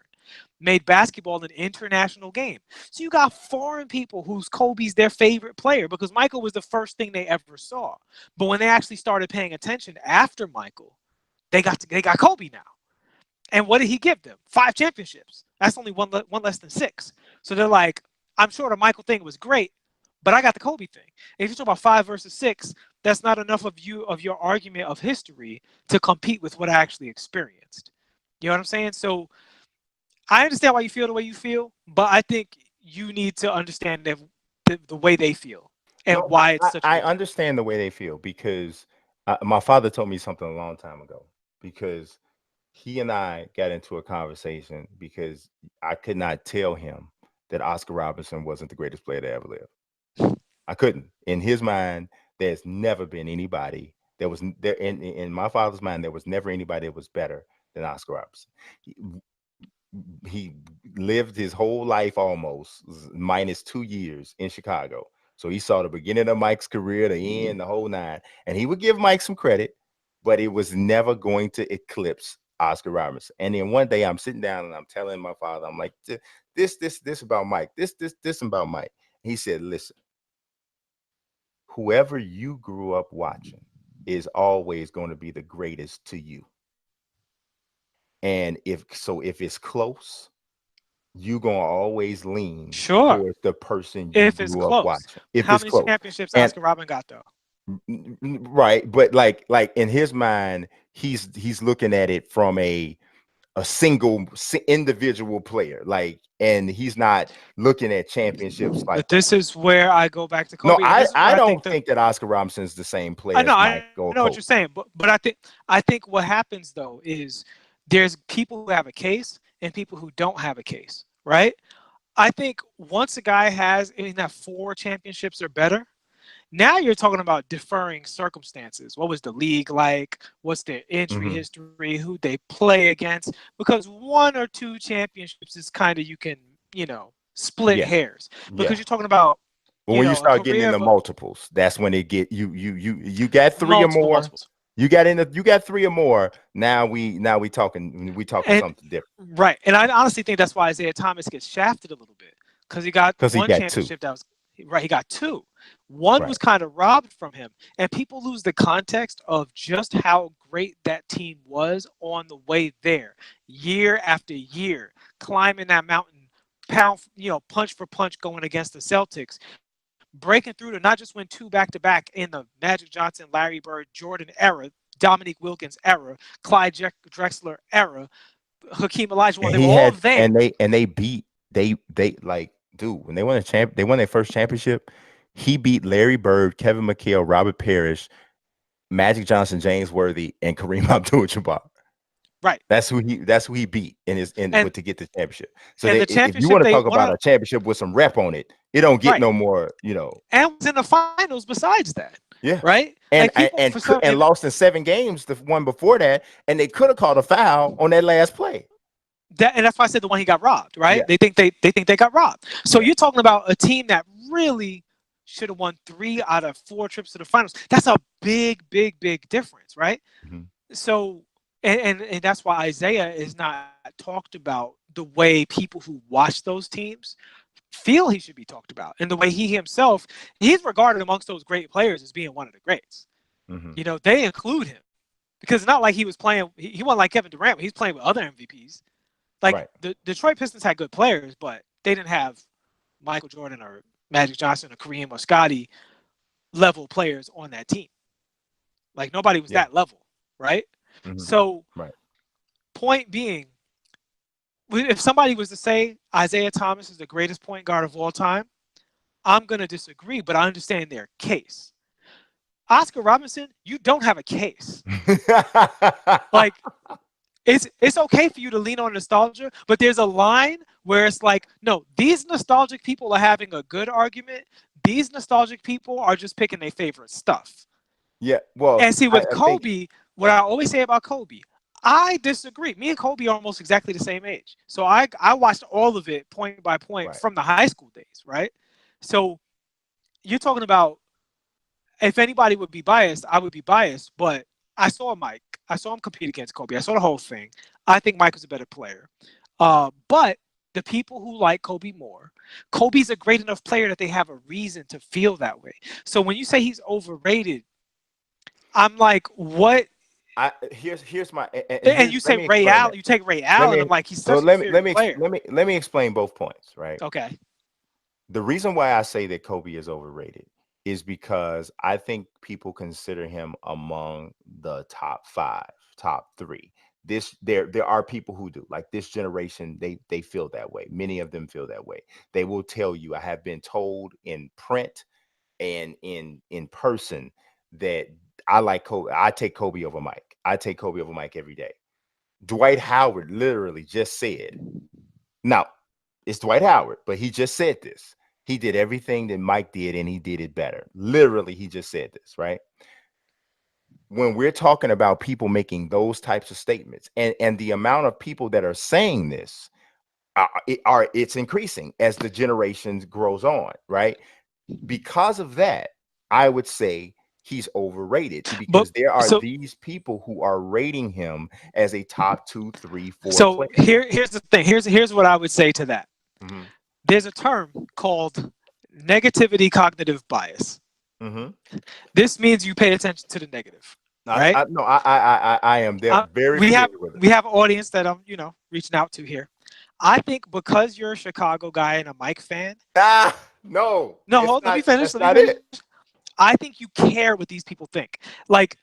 made basketball an international game. So you got foreign people who's Kobe's their favorite player because Michael was the first thing they ever saw. But when they actually started paying attention after Michael, they got Kobe now. And what did he give them? 5 championships. That's only one less than 6. So they're like, I'm sure the Michael thing was great, But I got the Kobe thing. If you talk about 5 versus 6, that's not enough of your argument of history to compete with what I actually experienced. You know what I'm saying? So I understand why you feel the way you feel, but I think you need to understand the way they feel and No, why it's such a I big difference. understand the way they feel because my father told me something a long time ago because he and I got into a conversation because I could not tell him that Oscar Robertson wasn't the greatest player to ever live. I couldn't. In his mind, there's never been anybody there was there in my father's mind there was never anybody that was better than Oscar Robertson. He, he lived his whole life almost minus 2 years in Chicago. So he saw the beginning of Mike's career, the end, the whole nine. And he would give Mike some credit, but it was never going to eclipse Oscar Robertson. And then one day I'm sitting down and I'm telling my father, I'm like, this about Mike, this about Mike. He said, listen, whoever you grew up watching is always going to be the greatest to you. And if it's close, you gonna always lean Sure, towards the person you if it's grew up close. watching. If How it's many close. championships And Oscar Robin got though? right, but like in his mind, he's looking at it from a single individual player, like, and he's not looking at championships like But that. this is where I go back to No, Kobe, and this is where I I think don't the think that Oscar Robinson's the same I player know as I Mike know what or you're saying, Kobe. but I think what happens though is there's people who have a case and people who don't have a case, right? I think once a guy has in that 4 championships or better, now you're talking about deferring circumstances. What was the league like? What's their injury Hmm. history? Who they play against? Because 1 or 2 championships is kind of you can split Yeah, hairs because yeah. you're talking about But when you a start getting career into of multiples, that's when it get you got three or multiple more. multiples. You got three or more. Now we talking And something different right, and I honestly think that's why Isaiah Thomas gets shafted a little bit because he got because he one got two. championship that was right. He got two. One Right. was kind of robbed from him, and people lose the context of just how great that team was on the way there, year after year, climbing that mountain, pound, punch for punch, going against the Celtics, breaking through to not just win 2 back-to-back in the Magic Johnson, Larry Bird, Jordan era, Dominique Wilkins era, Clyde Drexler era, Hakeem Olajuwon. And They were he all had there. and they beat they like dude when they won their first championship. He beat Larry Bird, Kevin McHale, Robert Parrish, Magic Johnson, James Worthy, and Kareem Abdul-Jabbar. Right. That's who he beat in And with to get the championship. So and the if you championship want to they talk won about on a championship with some rep on it, it don't get right no more. and was in the finals besides that, Yeah. right? Like people for some And lost in 7 games the one before that, and they could have called a foul on that last play. and that's why I said the one he got robbed, Yeah, right? They think they got robbed. So yeah. you're talking about a team that really should have won 3 out of 4 trips to the finals. That's a big difference, right? Mhm. So and that's why Isaiah is not talked about the way people who watch those teams feel he should be talked about, and the way he himself he's regarded amongst those great players as being one of the greats. Mhm. They include him because it's not like he was playing. He wasn't like Kevin Durant. But he's playing with other MVPs. Like Right. the Detroit Pistons had good players, but they didn't have Michael Jordan or Magic Johnson or Kareem or Scotty level players on that team. Like nobody was Yeah. that level, right? Mhm. So Right. point being, if somebody was to say Isaiah Thomas is the greatest point guard of all time, I'm going to disagree, but I understand their case. Oscar Robinson, you don't have a case. Like it's okay for you to lean on nostalgia, but there's a line where it's like, no, these nostalgic people are having a good argument. These nostalgic people are just picking their favorite stuff. Yeah. Well, And see, I with think Kobe, what I always say about Kobe, I disagree. Me and Kobe are almost exactly the same age. So I watched all of it point by point right. from the high school days, right? So you're talking about if anybody would be biased, I would be biased. But I saw Mike. I saw him compete against Kobe. I saw the whole thing. I think Mike was a better player. But the people who like Kobe more, Kobe's a great enough player that they have a reason to feel that way. So when you say he's overrated, I'm like, what? Here's my and And here's you let say me Ray explain Allen, that. you take Ray Let Allen. me I'm like, he's so such an inferior player. let me explain both points, right? Okay. The reason why I say that Kobe is overrated is because I think people consider him among the top 5, top 3. There are people who do. Like this generation, they feel that way. Many of them feel that way. They will tell you, I have been told in print and in person that I like Kobe. I take Kobe over Mike. I take Kobe over Mike every day. Dwight Howard literally just said, now, it's Dwight Howard, but he just said this. He did everything that Mike did and he did it better. Literally, he just said this, right? When we're talking about people making those types of statements and the amount of people that are saying this it's increasing as the generations grows on, right? Because of that, I would say he's overrated But because there are so these people who are rating him as a top 2, 3, 4 so player. here's the thing. Here's what I would say to that. Mm-hmm. There's a term called negativity cognitive bias. Mm-hmm. This means you pay attention to the negative, right? No, I am there very We have familiar with it. we have an audience that I'm reaching out to here. I think because you're a Chicago guy and a Mike fan. No, No, it's let me not. finish. That's Let me not it. finish. I think you care what these people think. Like,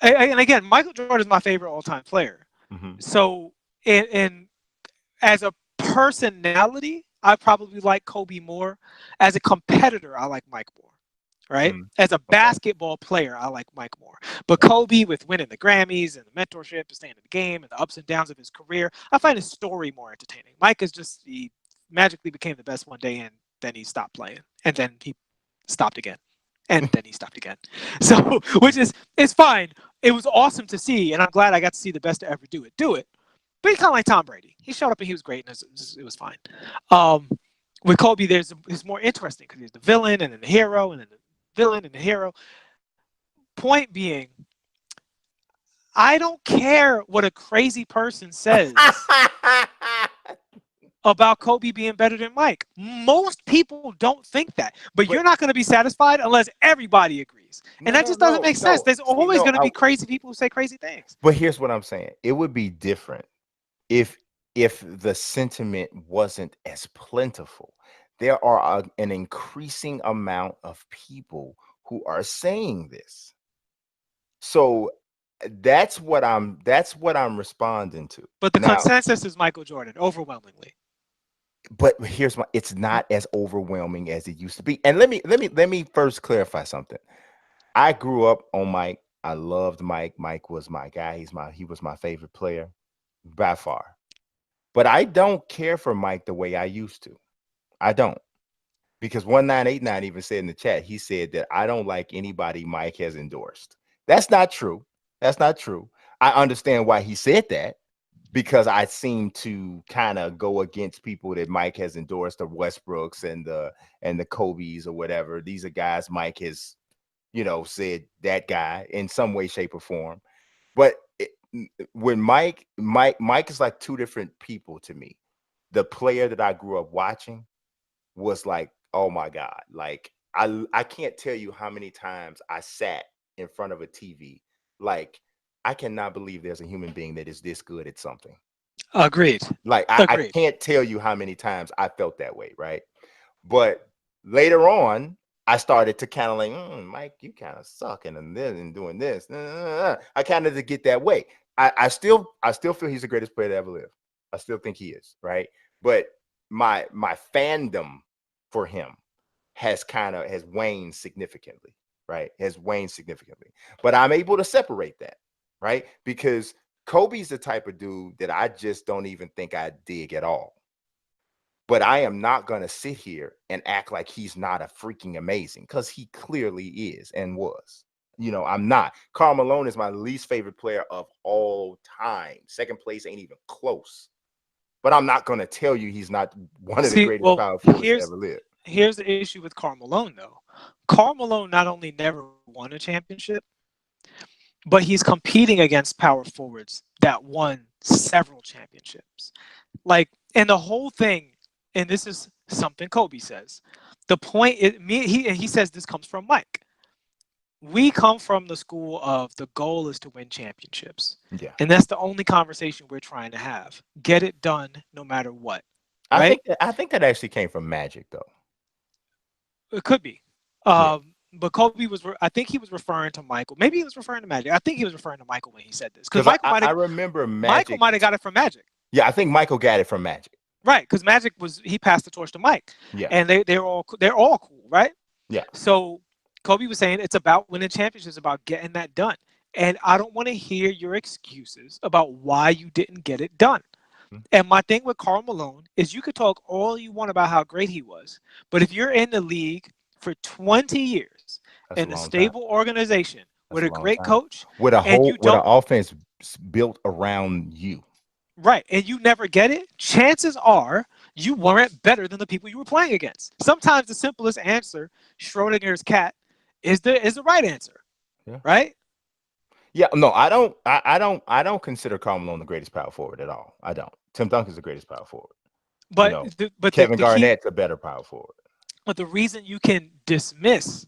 and again, Michael Jordan is my favorite all-time player. Mm-hmm. So, and as a personality, I probably like Kobe more. As a competitor, I like Mike more. Right? Mm-hmm. As a Okay. basketball player, I like Mike more. But Kobe, with winning the Grammys and the mentorship and staying in the game and the ups and downs of his career, I find his story more entertaining. Mike is just, he magically became the best one day and then he stopped playing. And then he stopped again. And then he stopped again. So, which is, it's fine. It was awesome to see. And I'm glad I got to see the best to ever do it. But he's kind of like Tom Brady. He showed up and he was great and it was fine. Um, with Kobe, it's more interesting because he's the villain and then the hero and then the villain and the hero. Point being, I don't care what a crazy person says about Kobe being better than Mike. Most people don't think that, but you're but not going to be satisfied unless everybody agrees. And no, that no, just doesn't no, make sense. no. There's See, always no. going to be crazy people who say crazy things. But here's what I'm saying. It would be different if the sentiment wasn't as plentiful. There are an increasing amount of people who are saying this. So that's what I'm responding to. But the Now, consensus is Michael Jordan, overwhelmingly. but here's my it's not as overwhelming as it used to be. And let me first clarify something. I grew up on Mike. I loved Mike. Mike was my guy. He was my favorite player by far. But I don't care for Mike the way I used to. I don't. Because 1989 even said in the chat, he said that I don't like anybody Mike has endorsed. That's not true. That's not true. I understand why he said that because I seem to kind of go against people that Mike has endorsed, the Westbrooks and the Kobe's or whatever. These are guys Mike has, said that guy in some way, shape, or form. But when Mike is like two different people to me. The player that I grew up watching was like, oh my God. Like I can't tell you how many times I sat in front of a TV. Like, I cannot believe there's a human being that is this good at something. Agreed. Like I Agreed. can't tell you how many times I felt that way, right? But later on, I started to kind of like, Mike, you kind of sucking and this and doing this. I kind of to get that way. I still feel he's the greatest player to ever live. I still think he is, right? But my fandom for him has waned significantly, right? Has waned significantly. But I'm able to separate that, right? Because Kobe's the type of dude that I just don't even think I dig at all. But I am not going to sit here and act like he's not a freaking amazing because he clearly is and was. I'm not. Karl Malone is my least favorite player of all time. Second place ain't even close. But I'm not going to tell you he's not one of the See, greatest well, power forwards to ever live. here's the issue with Karl Malone, though. Karl Malone not only never won a championship, but he's competing against power forwards that won several championships. Like, and the whole thing, and this is something Kobe says. The point is, he says this comes from Mike. We come from the school of the goal is to win championships. Yeah. And that's the only conversation we're trying to have. Get it done no matter what. right? I think that actually came from Magic though. It could be. Yeah, But Kobe was, I think he was referring to Michael. Maybe he was referring to Magic. I think he was referring to Michael when he said this, because because I remember Michael Magic. might have got it from Magic. Yeah, I think Michael got it from Magic. Right, because Magic he passed the torch to Mike, Yeah, and they're all cool, right? yeah, So Kobe was saying it's about winning championships, about getting that done, and I don't want to hear your excuses about why you didn't get it done. mhm. And my thing with Karl Malone is you could talk all you want about how great he was, but if you're in the league for 20 years That's a in a long time. stable organization That's with a a long great time. coach, and you With an don't offense built around you. right, and you never get it, chances are you weren't better than the people you were playing against. Sometimes the simplest answer, Schrodinger's cat, is the right answer, Yeah. right? Yeah, no, I don't consider Karl Malone the greatest power forward at all. I don't. Tim Duncan's the greatest power forward. You But know, the, but the, Kevin the key, Garnett's a better power forward. but the reason you can dismiss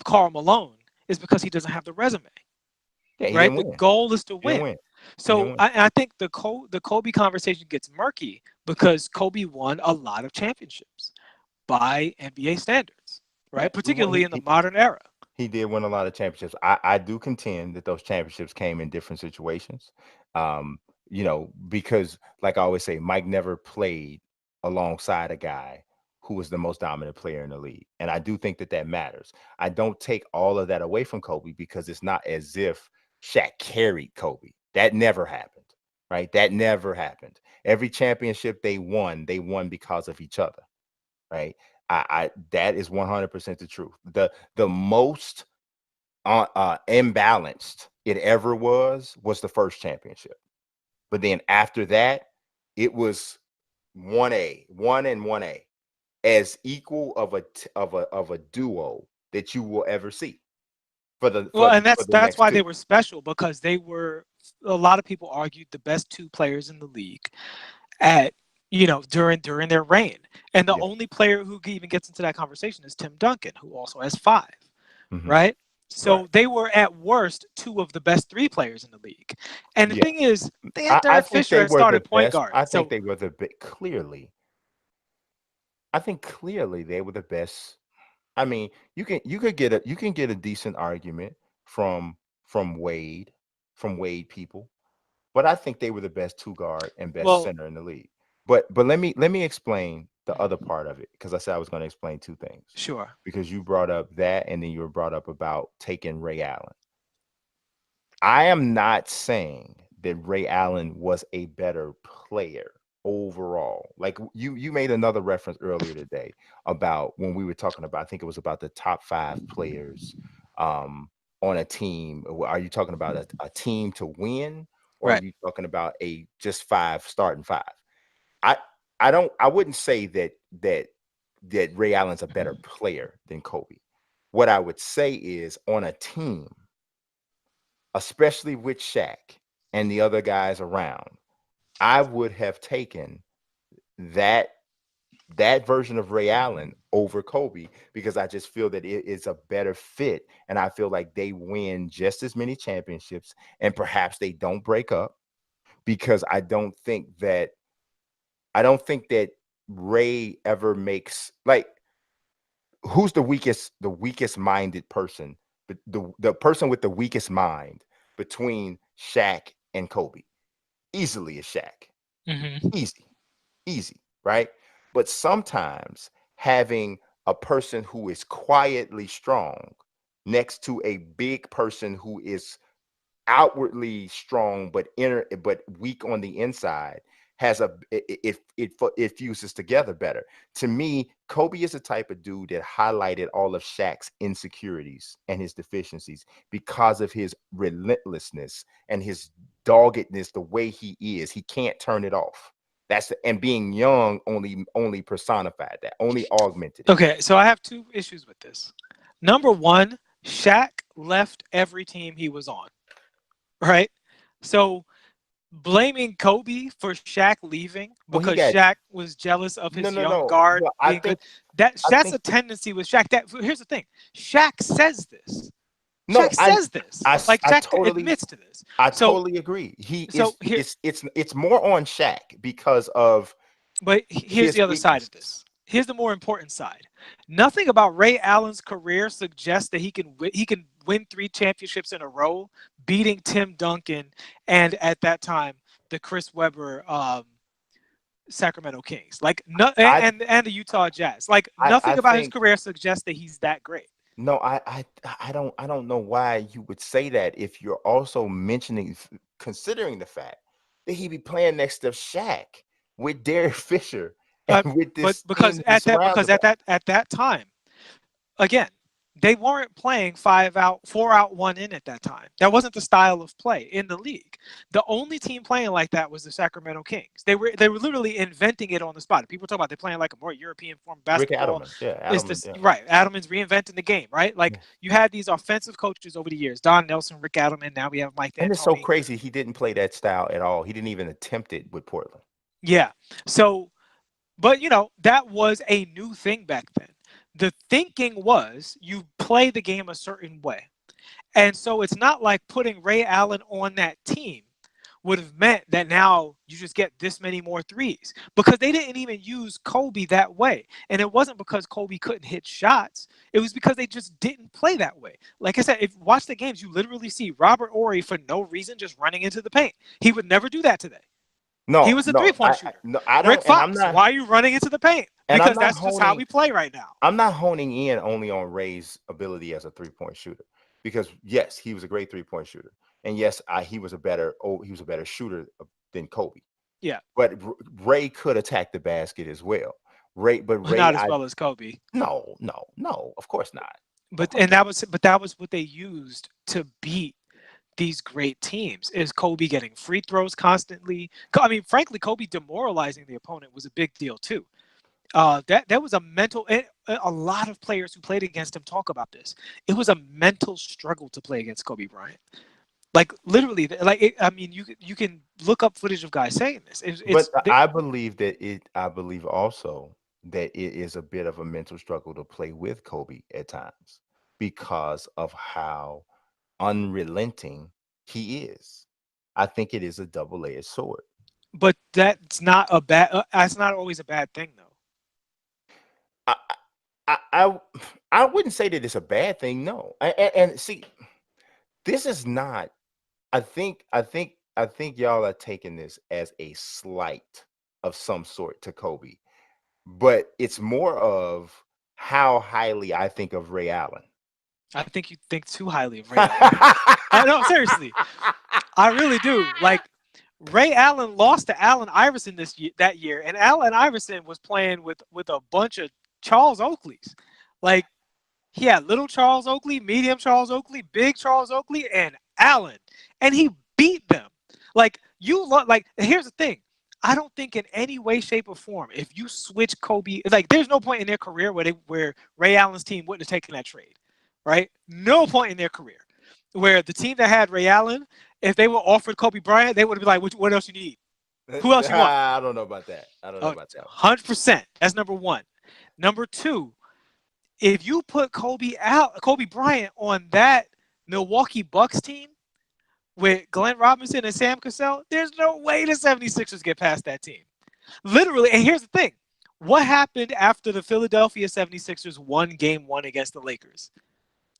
Karl Malone is because he doesn't have the resume, Yeah, he right? didn't The win. goal is to He didn't win. win. He didn't So win. I think the Kobe conversation gets murky because Kobe won a lot of championships by NBA standards, Yeah, right? Particularly in the he modern era. he did win a lot of championships. I do contend that those championships came in different situations. Um, because like I always say, Mike never played alongside a guy who was the most dominant player in the league. And I do think that that matters. I don't take all of that away from Kobe because it's not as if Shaq carried Kobe. That never happened, right? That never happened. Every championship they won because of each other, right? I that is 100% the truth. The most imbalanced it ever was the first championship. But then after that, it was 1A, 1A, as equal of a duo that you will ever see Well, and for that's the that's next why they two. were special because they were a lot of people argued the best two players in the league at during their reign. And the Yeah. only player who even gets into that conversation is Tim Duncan, who also has five, Hmm. right? Right. So they were at worst two of the best three players in the league. And the Yeah. thing is, they had I Derek think Fisher they at were the starting point best. guard. I think So they were the clearly. I think clearly they were the best. I mean, you can get a decent argument from from Wade, from Wade people, but I think they were the best two guard and best well, center in the league. But let me explain the other part of it because I said I was going to explain two things sure. because you brought up that and then you were brought up about taking Ray Allen. I am not saying that Ray Allen was a better player overall. Like you made another reference earlier today about when we were talking about, I think it was about the top 5 players on a team. Are you talking about a team to win, or are Right. you talking about a just five starting five? I I wouldn't say that Ray Allen's a better player than Kobe. What I would say is on a team, especially with Shaq and the other guys around, I would have taken that that version of Ray Allen over Kobe because I just feel that it is a better fit, and I feel like they win just as many championships, and perhaps they don't break up because I don't think that Ray ever makes like who's the weakest minded person, but the person with the weakest mind between Shaq and Kobe easily is Shaq. Hmm. Easy, easy, right? But sometimes having a person who is quietly strong next to a big person who is outwardly strong but weak on the inside has it fuses together better. To me, Kobe is the type of dude that highlighted all of Shaq's insecurities and his deficiencies because of his relentlessness and his doggedness, the way he is. He can't turn it off. And being young only personified that, only augmented it. Okay, so I have two issues with this. Number one, Shaq left every team he was on, right? So blaming Kobe for Shaq leaving Well, he because got Shaq was jealous of no, his no, young no. guard Well, being good. I That's think a tendency with Shaq. That here's the thing. Shaq says this. no, Shaq says this. Like I Shaq totally admits to this. I So totally agree. He so is here it's more on Shaq because of But here's His the other side weakness. of this. Here's the more important side. Nothing about Ray Allen's career suggests that he can win 3 championships in a row, beating Tim Duncan and at that time the Chris Webber Sacramento Kings. Like no, I and the Utah Jazz. Like I nothing about his think career suggests that he's that great. no, I don't know why you would say that if you're also mentioning considering the fact that he be playing next to Shaq with Derek Fisher and But with but this because team he surrounds him. at that time, again, they weren't playing 5 out, 4 out, 1 in at that time. That wasn't the style of play in the league. The only team playing like that was the Sacramento Kings. They were literally inventing it on the spot. People talk about they playing like a more European form of Rick basketball. Adelman, yeah, Is Adelman, this yeah. right? Adelman's reinventing the game, right? Like you had these offensive coaches over the years: Don Nelson, Rick Adelman. Now we have Mike And it's so D'Antoni. crazy he didn't play that style at all. He didn't even attempt it with Portland. Yeah. So, but that was a new thing back then. The thinking was you play the game a certain way. And so it's not like putting Ray Allen on that team would have meant that now you just get this many more threes because they didn't even use Kobe that way. And it wasn't because Kobe couldn't hit shots. It was because they just didn't play that way. Like I said, if you watch the games, you literally see Robert Horry for no reason just running into the paint. He would never do that today. He No, was a no, three-point shooter. no, I Rick don't, and I'm Fox, not, why are you running into the paint? and I'm Because not that's just how honing, we play right now. I'm not honing in only on Ray's ability as a 3-point shooter, because yes, he was a great 3-point shooter, and yes, he was a better shooter than Kobe. Yeah, But Ray could attack the basket as well. but not as well as Kobe. No, no, no, of course not. That was what they used to beat these great teams is Kobe getting free throws constantly. I mean, frankly, Kobe demoralizing the opponent was a big deal too. That was a mental. A lot of players who played against him talk about this. It was a mental struggle to play against Kobe Bryant. Like literally, I mean, you can look up footage of guys saying this. But I believe I believe also that it is a bit of a mental struggle to play with Kobe at times because of how unrelenting he is. I think it is a double-edged sword. but that's not a bad. That's not always a bad thing, though. I I I, I wouldn't say that it's a bad thing. No, and see, this is not. I think y'all are taking this as a slight of some sort to Kobe, but it's more of how highly I think of Ray Allen. I think you think too highly of Ray Allen. No, seriously, I really do. Like Ray Allen lost to Allen Iverson that year, and Allen Iverson was playing with a bunch of Charles Oakleys. Like he had little Charles Oakley, medium Charles Oakley, big Charles Oakley, and Allen, and he beat them. Like here's the thing. I don't think in any way, shape, or form, if you switch Kobe, like there's no point in their career where Ray Allen's team wouldn't have taken that trade, right? No point in their career where the team that had Ray Allen, if they were offered Kobe Bryant, they would be like, "What else you need? Who else you want?" I don't know about that. I don't know Oh, about that. 100%. That's number one. Number two, if you put Kobe Bryant on that Milwaukee Bucks team with Glenn Robinson and Sam Cassell, there's no way the 76ers get past that team. Literally, and here's the thing. What happened after the Philadelphia 76ers won game 1 against the Lakers?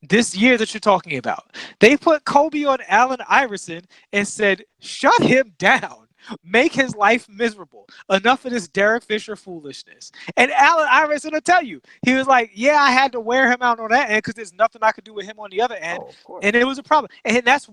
This year that you're talking about. They put Kobe on Allen Iverson and said, shut him down. Make his life miserable. Enough of this Derek Fisher foolishness. And Allen Iverson will tell you, he was like, yeah, I had to wear him out on that end because there's nothing I could do with him on the other end. Oh, of course. And it was a problem. And this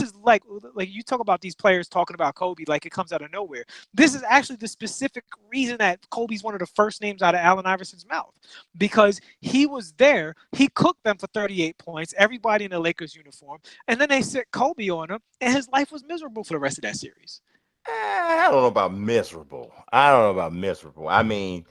is like you talk about these players talking about Kobe like it comes out of nowhere. This is actually the specific reason that Kobe's one of the first names out of Allen Iverson's mouth because he was there. He cooked them for 38 points, everybody in the Lakers uniform, and then they set Kobe on him, and his life was miserable for the rest of that series. I don't know about miserable. I don't know about miserable. I mean,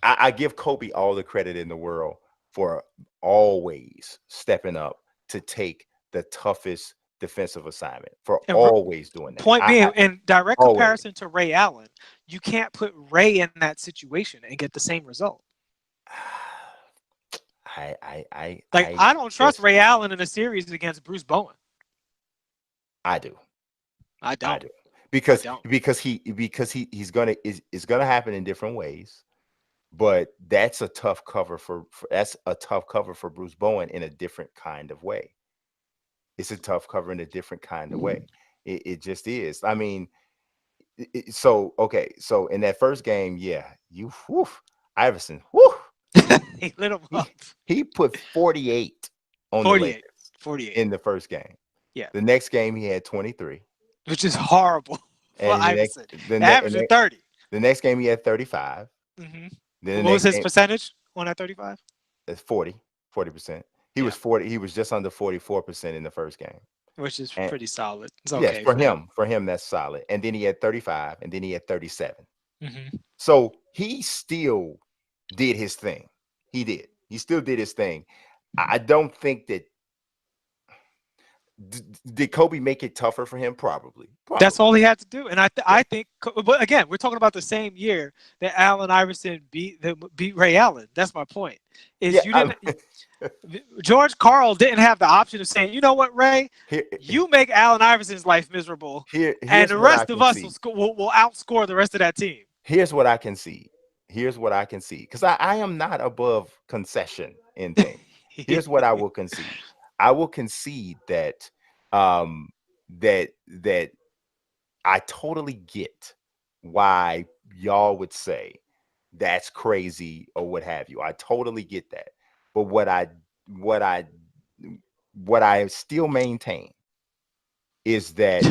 I give Kobe all the credit in the world for always stepping up to take the toughest defensive assignment, for And always doing that. Point being, in direct always. comparison to Ray Allen, you can't put Ray in that situation and get the same result. I don't trust Ray Allen in a series against Bruce Bowen. I do. I don't. I because don't. he's gonna is gonna happen in different ways. But that's a tough cover for Bruce Bowen in a different kind of way. It's a tough cover in a different kind of way. It just is. I mean, so okay, so in that first game, yeah, Iverson, He lit him he up. he put 48 on the 48. Lakers 48. in the first game. Yeah. The next game he had 23, Which is horrible for and Iverson. the next Averaging 30. the next game he had 35. Mm-hmm. Then the What was next his game percentage on that 35? is 40%. He Yeah. was 40. He was just under 44% in the first game. Which is And pretty solid. It's yes, okay for him. for him that's solid. And then he had 35, and then he had 37. Mm-hmm. So he still did his thing. He did. He still did his thing. I don't think that did Kobe make it tougher for him? Probably. That's Probably. all he had to do. And Yeah. I think, but again, we're talking about the same year that Allen Iverson beat Ray Allen. That's my point. Is Yeah. you didn't George Karl didn't have the option of saying, you know what, Ray, Here, you make Allen Iverson's life miserable, and here's the what I rest of can us see. will outscore the rest of that team. Here's what I can see. Here's what I can see. Because I am not above concession in things. Here's what I will concede. I will concede that um that I totally get why y'all would say that's crazy or what have you. I totally get that. But what I what I still maintain is that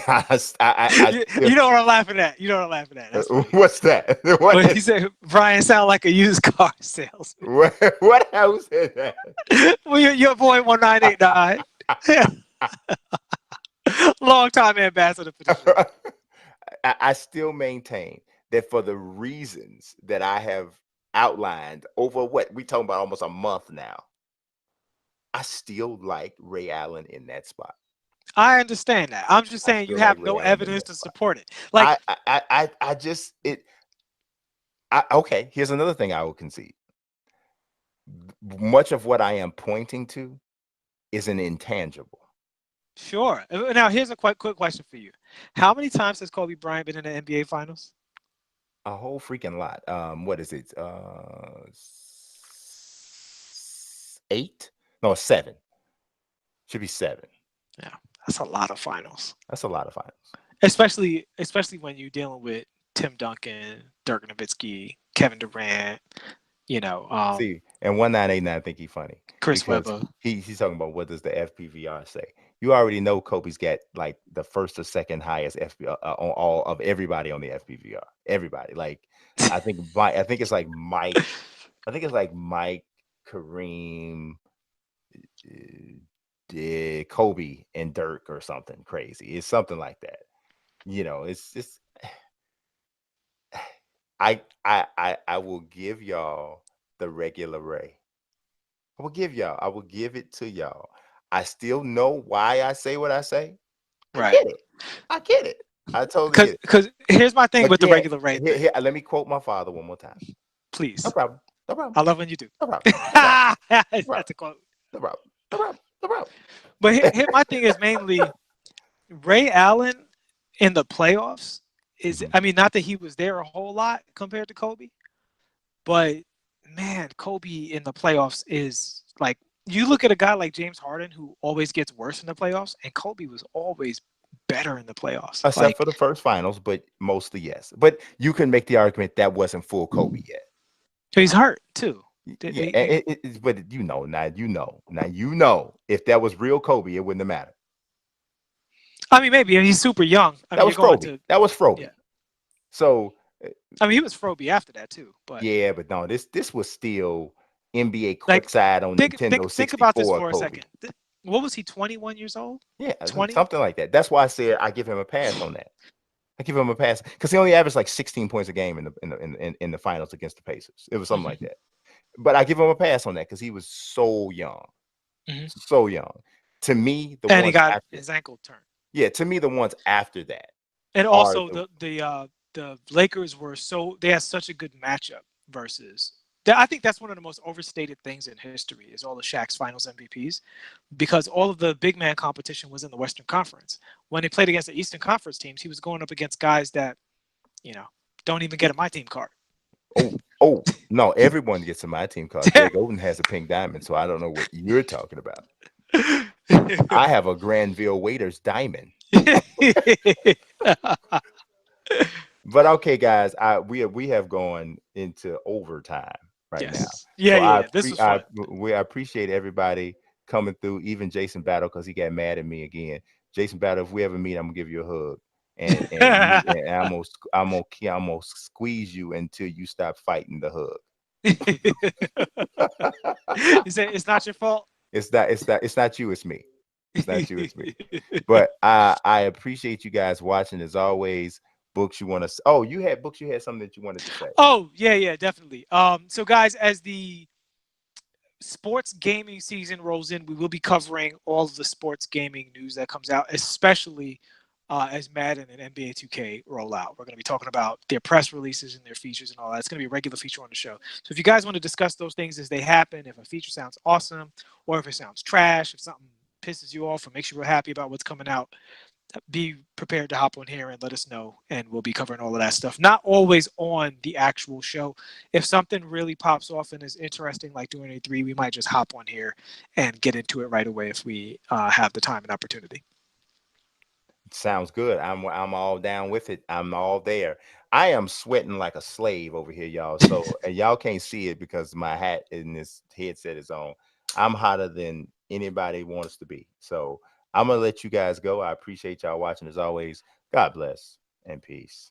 I still, You know what I'm laughing at. You know what I'm laughing at. That's funny. what's that? When he said Brian sound like a used car salesman. What else is that? Well, your boy 1989. Long time ambassador for the show. I still maintain that for the reasons that I have outlined over what we talking about almost a month now, I still like Ray Allen in that spot. I understand that. I'm just I saying you still like have Ray no Allen in evidence that to spot. support it. Like I just okay. Here's another thing I will concede. Much of what I am pointing to is an intangible. sure. Now here's a quick question for you. How many times has Kobe Bryant been in the NBA Finals? A whole freaking lot. What is it? 8? No, 7. Should be 7. Yeah, that's a lot of finals. That's a lot of finals. Especially when you're dealing with Tim Duncan, Dirk Nowitzki, Kevin Durant, See, and 1989, I think he's funny Chris because Webber. he's talking about what does the FPVR say. You already know Kobe's got like the first or second highest FPVR on all of everybody on the FPVR. Everybody, like I think it's like Mike. I think it's like Mike, Kareem, Kobe, and Dirk or something crazy. It's something like that. It's just I will give y'all the regular Ray. I will give it to y'all. I still know why I say what I say. I Right. get it. I get it. I totally get it. Because here's my thing with the Again, regular rate thing. let me quote my father one more time. No Please. problem. No problem. I love when you do. No problem. No problem. No problem. That's a quote. No problem. No problem. No problem. But here my thing is mainly Ray Allen in the playoffs is, I mean, not that he was there a whole lot compared to Kobe, but man, Kobe in the playoffs is like, you look at a guy like James Harden who always gets worse in the playoffs, and Kobe was always better in the playoffs. Except for the first finals, but mostly yes. But you can make the argument that wasn't full Kobe yet. He's hurt too. Yeah, but now if that was real Kobe, it wouldn't have mattered. I mean, maybe he's super young. I mean, That was Froby. That was Froby. Yeah. So, I mean, he was Froby after that too. But yeah, but no, this was still NBA like, courtside on Nintendo 64. think about this for a Kobe. second. What was he? 21 years old? Yeah, 20? something like that. That's why I said I give him a pass on that. I give him a pass because he only averaged like 16 points a game in the finals against the Pacers. It was something like that. But I give him a pass on that because he was so young, so young. To me, and he got his ankle turned. Yeah, to me, the ones after that, and also the Lakers were they had such a good matchup versus I think that's one of the most overstated things in history is all the Shaq's Finals MVPs, because all of the big man competition was in the Western Conference. When they played against the Eastern Conference teams, he was going up against guys that you know don't even get a my team card. Oh, no, everyone gets a my team card. Greg Oden has a pink diamond, so I don't know what you're talking about. I have a Granville Waiters diamond. But okay, guys, we have gone into overtime right now. Yes. Yeah, So yeah, yeah. This was fun. I appreciate everybody coming through, even Jason Battle, because he got mad at me again. Jason Battle, if we ever meet, I'm gonna give you a hug. And I'm gonna squeeze you until you stop fighting the hug. You say it's not your fault. It's not you, it's me. It's not you, it's me. But I appreciate you guys watching as always. Books you want to? Oh, you had books. You had something that you wanted to say. Oh, yeah, yeah, definitely. So guys, as the sports gaming season rolls in, we will be covering all of the sports gaming news that comes out, especially as Madden and NBA 2K roll out. We're going to be talking about their press releases and their features and all that. It's going to be a regular feature on the show. So if you guys want to discuss those things as they happen, if a feature sounds awesome or if it sounds trash, if something pisses you off or makes you real happy about what's coming out, be prepared to hop on here and let us know, and we'll be covering all of that stuff. Not always on the actual show. If something really pops off and is interesting, like doing A3, we might just hop on here and get into it right away if we have the time and opportunity. Sounds good. I'm all down with it. I'm all there. I am sweating like a slave over here, y'all. So and y'all can't see it because my hat and this headset is on. I'm hotter than anybody wants to be. So I'm gonna let you guys go. I appreciate y'all watching as always. God bless and peace.